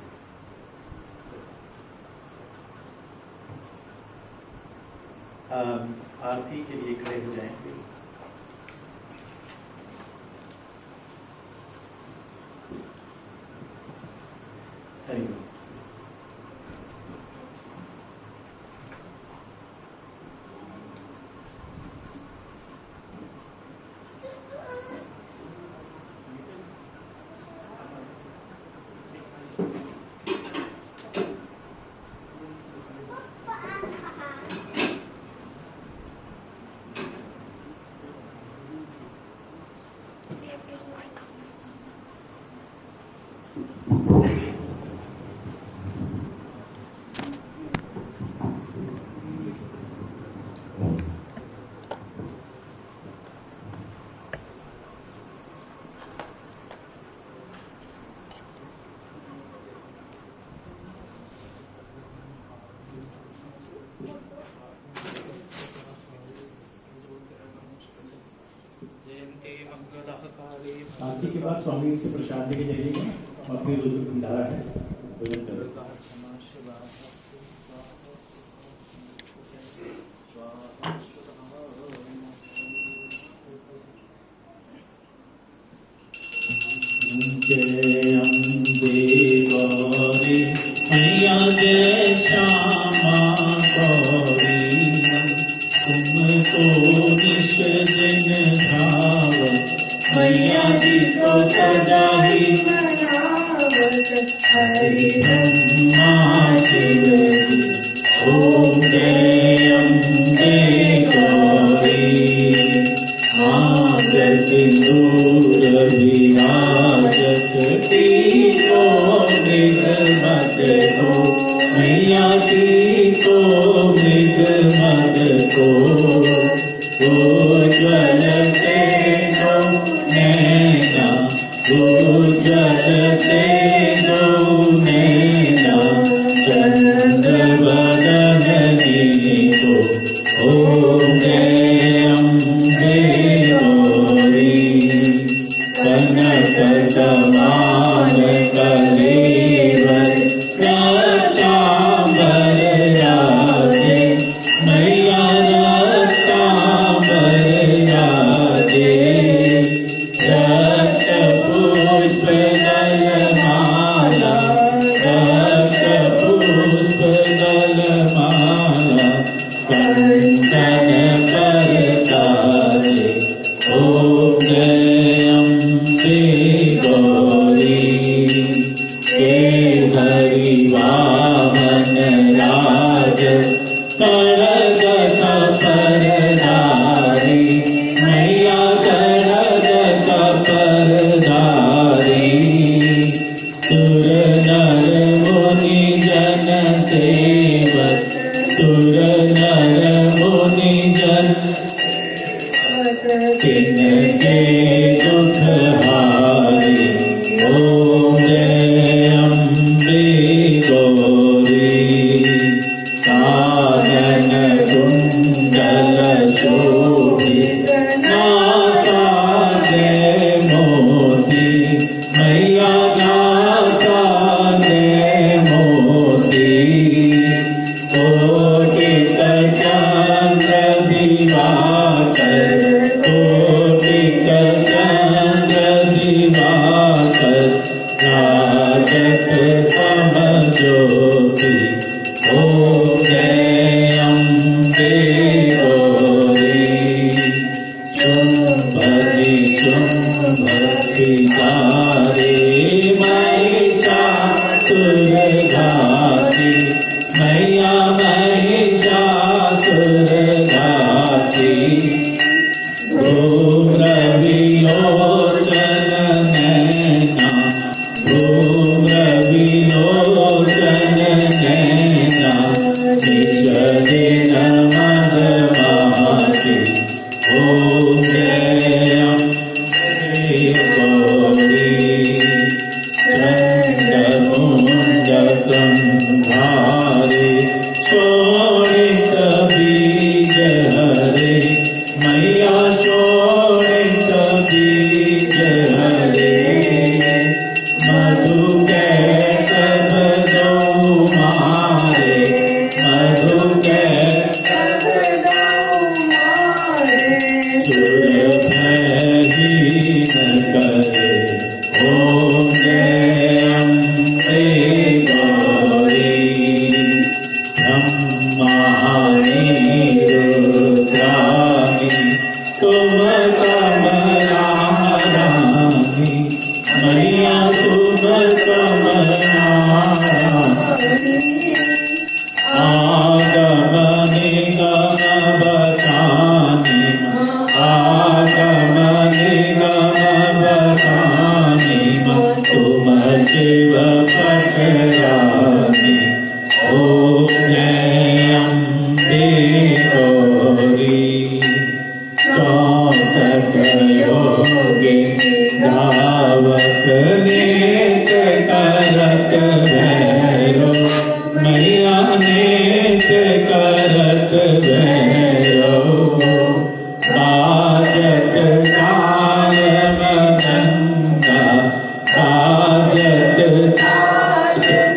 आरती के लिए खड़े हो जाएं प्लीज। हरि ओम। आरती के बाद स्वामी से प्रसाद लेके जाइएगा और फिर भंडारा है भोजन करो। जय अम्बे गौरी मैया जय श्यामा गौरी तुमको निश दिन धाव मैया जी को सजाई हरि ब्रह्मा शिव ओम जय अम्बे गौरी नाग सिंदूर विराजत टीको मृगमद को मैया जी को मृगमद को उज्ज्वल से दो नैना उज्ज्वल से दो नैना चंद्र बदन को ओम जय अम्बे गौरी कनक समान कलेवर रत्नांबर राजे मैया रत्नांबर राजे रक्त पुष्प दलमाला रक्त पुष्प दलमाला कंचन परसाजे ओम जय अम्बे गौरी हे हरि वामन राज करगत परधारी मैया करगत परधारी सुर नर मुनि जन सेवक सुर नर मुनि जन जिनके दुख हारे ओम जय अम्बे गौरी कानन कुंडल शोभित नासा जय मोती मैया नासा जय मोती कोटित चंद्र दिवाकर कोटित चंद्र दिवाकर राजत समज्योति ओम जय अम्बे गौरी चुंबरी चुंबकी तारे महिषासुर घाती मैया महिषासुर घाती धूम्र विलोचन नैना धूम्र विलोचन नैना निश दिन मदमासी ओम जय अम्बे गौरी चंद्र मुंड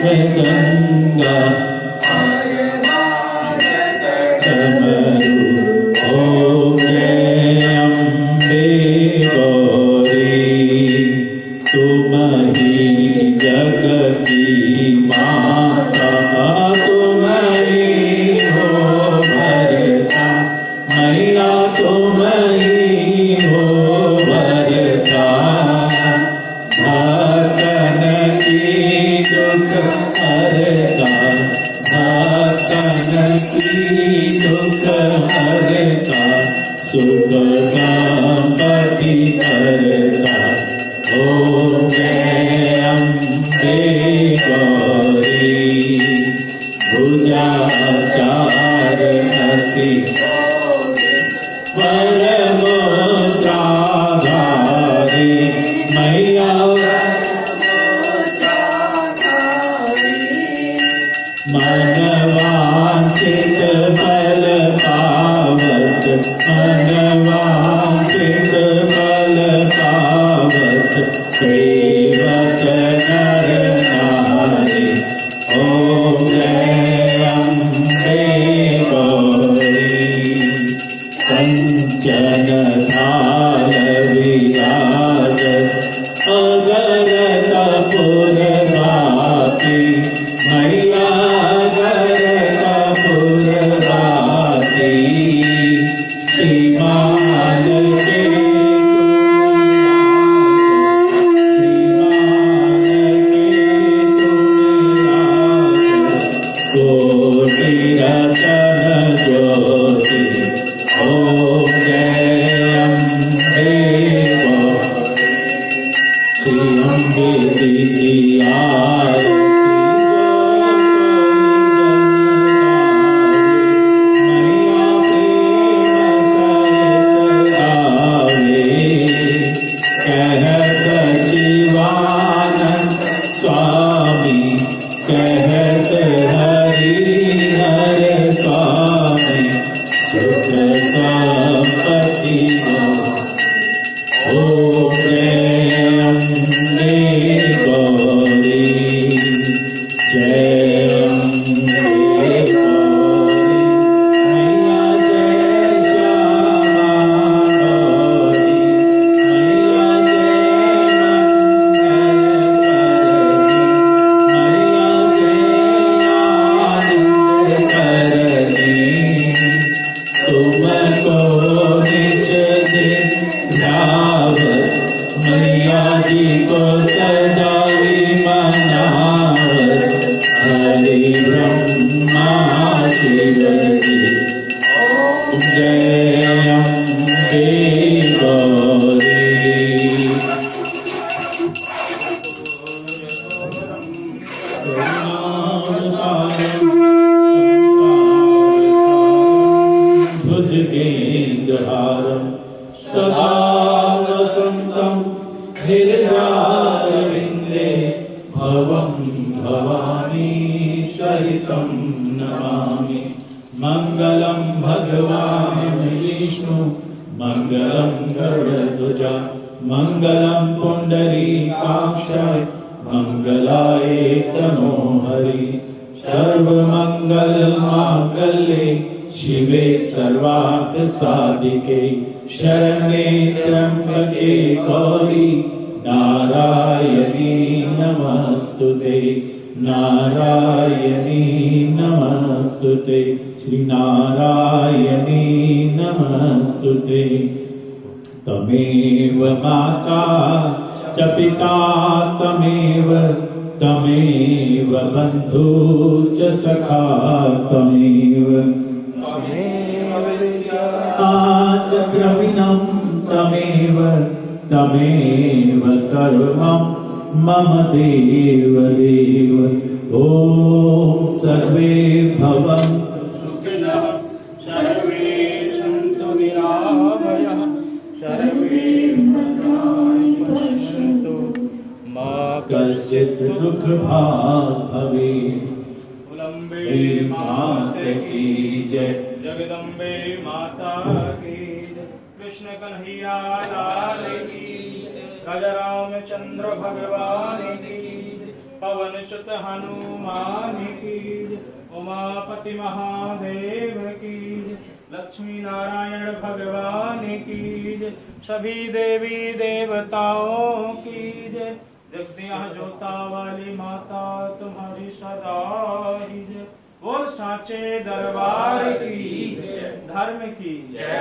मृदंगा डमरू ओम जय अम्बे गौरी तुम ही जग की माता तुम ही हो भरता मैया तुम ही हो भरता भक्तन की दुख हरता भक्तन की दुख हरता सुख संपत्ति करता ओम जय अम्बे गौरी भुजा चार अति परमोद्राधारी मैया मनवांछित फल पावत मनवांछित फल पावत सेवक नर नारी ओम जय अम्बे गौरी कंचन थाल विराज अगर कपूर बाती मैया अगर कपूर बाती श्रीमान के कोटि रतन ज्योति ओम जय अम्बे श्री अम्बे की आरती मैया कहत शिवानंद स्वामी कहत हरि हर स्वामी सुख संपत्ति ओम जय अम्बे गौरी जय अम्बे गौरी मैया जय श्यामा गौरी मैया जय करनी तुमको निज दिन ध्यावत मैया जी को सदाई मनावत हरि ब्रह्मा शिव जी ओम जय अम्बे गौरी भुजगेन्द्रहारं सदा वसन्तं हृदयारविन्दे भवं भवानी सहितं नमामि मङ्गलं भगवान् विष्णु मङ्गलं गरुडध्वज मङ्गलं पुण्डरीकाक्ष मङ्गलाय तनोहरि सर्वमङ्गलमाङ्गल्ये शिवे सर्वार्थ साधिके शरण्ये त्र्यंबके गौरी नारायणी नमस्तुते नारायणी नमस्तुते श्री नारायणी नमस्तुते तमेव माता च पिता तमेव तमेव बन्धु च सखा तमेव च द्रविणं तमेव तमेव सर्वं मम देव देव ॐ सर्वे भवन्तु सुखिनः सर्वे सन्तु निरामयः सर्वे भद्राणि पश्यन्तु मा कश्चित् दुःखभाग् भवेत् अम्बे माता की जय जगदम्बे माता की जय कृष्ण कन्हैया लाल की जय राजा रामचंद्र भगवान की जय पवन सुत हनुमान की जय, उमापति महादेव की जय, लक्ष्मी नारायण भगवान की जय, सभी देवी देवताओं की जय। जगदिया जोता वाली माता तुम्हारी सदा ही जय। बोल साचे दरबार की जय, धर्म की जय,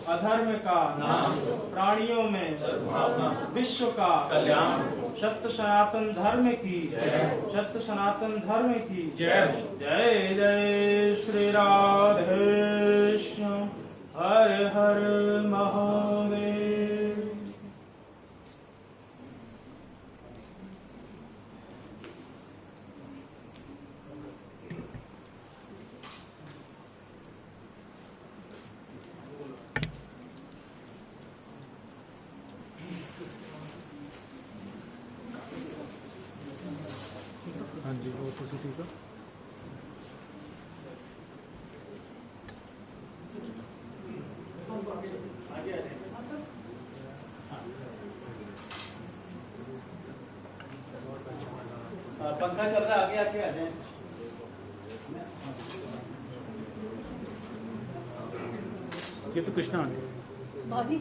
अधर्म का नाश, प्राणियों में सद्भावना, विश्व का कल्याण, सत्य सनातन धर्म की जय, सत्य सनातन धर्म की जय। जय जय श्री राधे श्याम, हर हर महादेव। हाँ जी, वो तो ठीक है। पंखा चल रहा है, आगे आके आ जाए। ये तो कृष्णा भाभी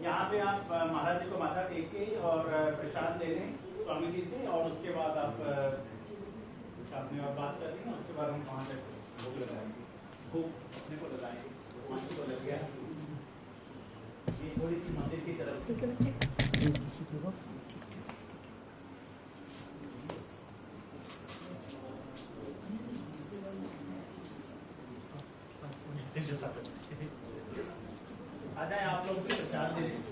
यहाँ पे आप महाराज जी को माथा टेक के और प्रसाद ले लें स्वामी जी से, और उसके बाद आप अपने और बात कर लेंगे। उसके बाद हम वहाँ पे भोग लगाएंगे, भोग अपने को लगाएंगे, माटी को लग गया। ये थोड़ी सी मंदिर की तरफ से आ जाए आप लोग भी प्रसाद ले लें।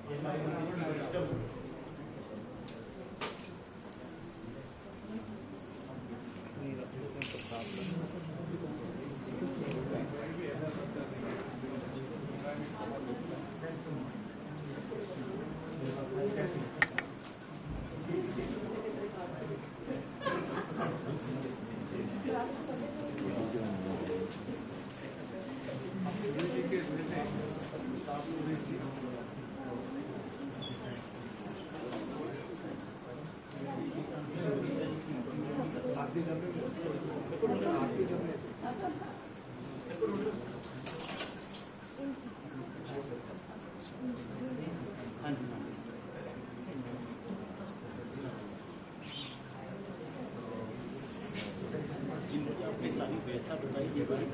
ये हमारी मंदिर की वैष्णव अपनी सारी व्यथा बताई के बारे में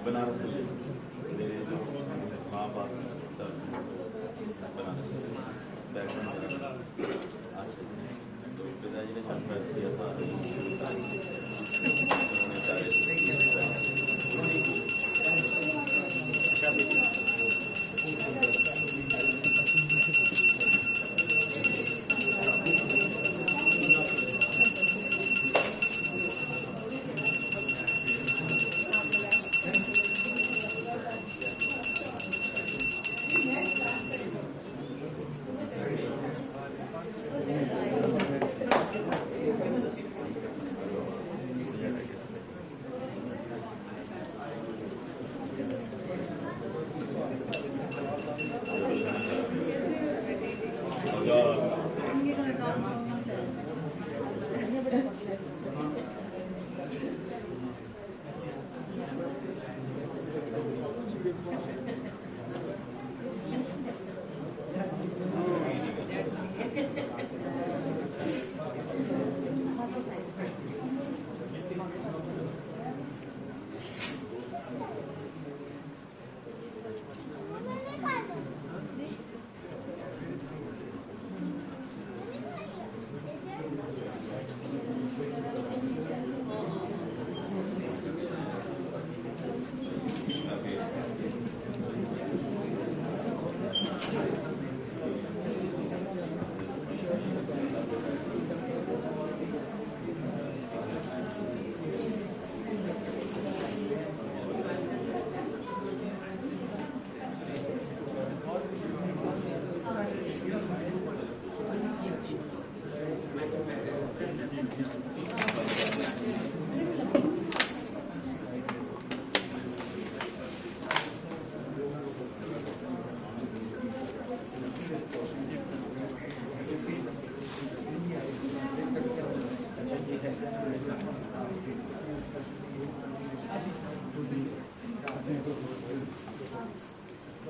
बनारस मेरे माँ बाप बनारस तो पिताजी ने सरप्राइज किया था।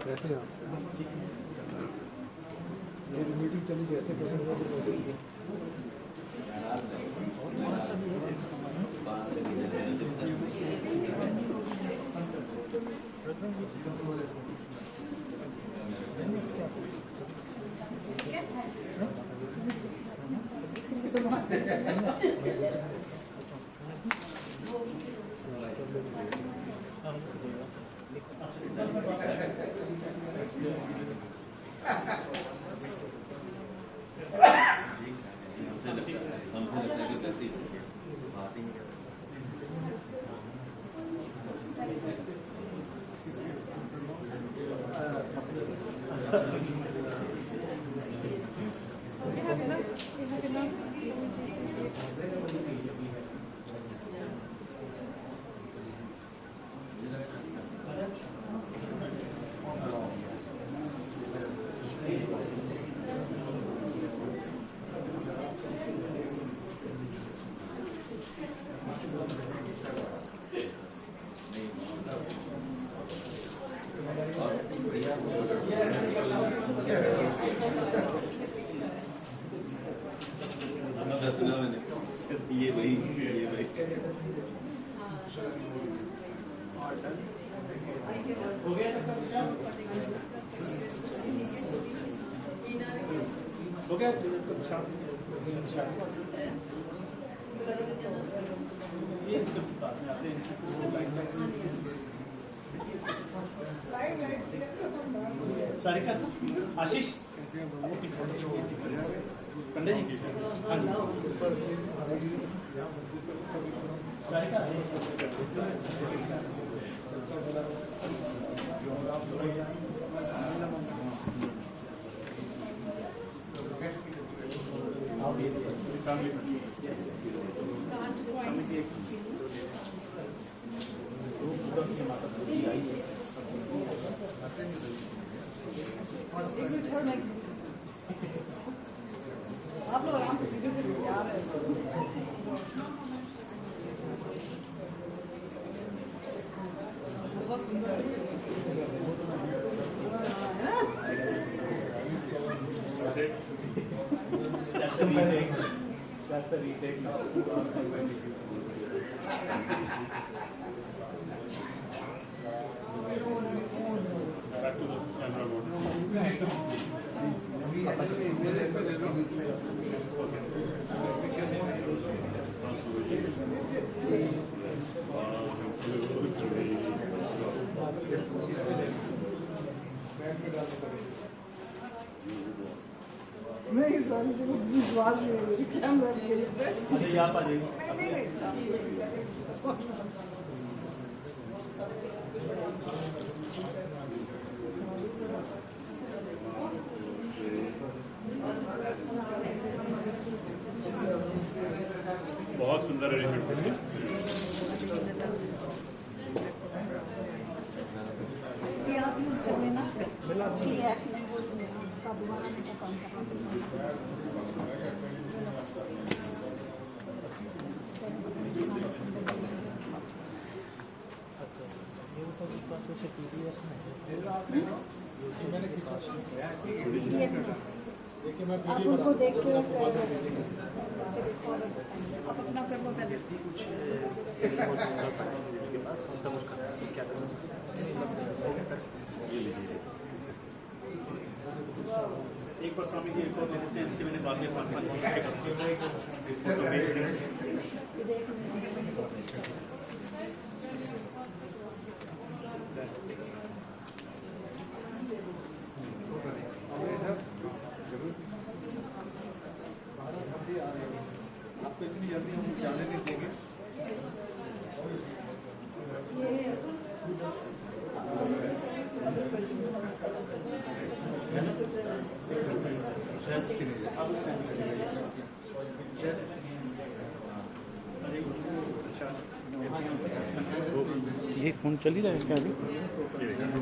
कैसे आप मेरी मीटिंग चली कैसे कैसे हमसे लगता है कि गलती बात ही नहीं करते। ये भाई हो गया सबका विचार? हो गया ये सिर्फ बात में आते हैं सारिका आशीष पंडित जी हाँ जी सारिका आप लोग आराम से सीधे से तैयार है बहुत सुंदर That's the retake now. Back to the camera mode. नहीं विश्वास नहीं कैमरा अच्छा आप आ जाइए बहुत सुंदर अरेंजमेंट करके ये आप यूज कर लेना ये ऐप नहीं वो उसका दोबारा नहीं काम आप उनको देख के आप अपना कर लो पहले एक बार स्वामी जी एक और देते हैं जिससे मैंने बाद में आपको इतनी जल्दी हम जाने नहीं देंगे ये फोन चल ही रहा है इसका अभी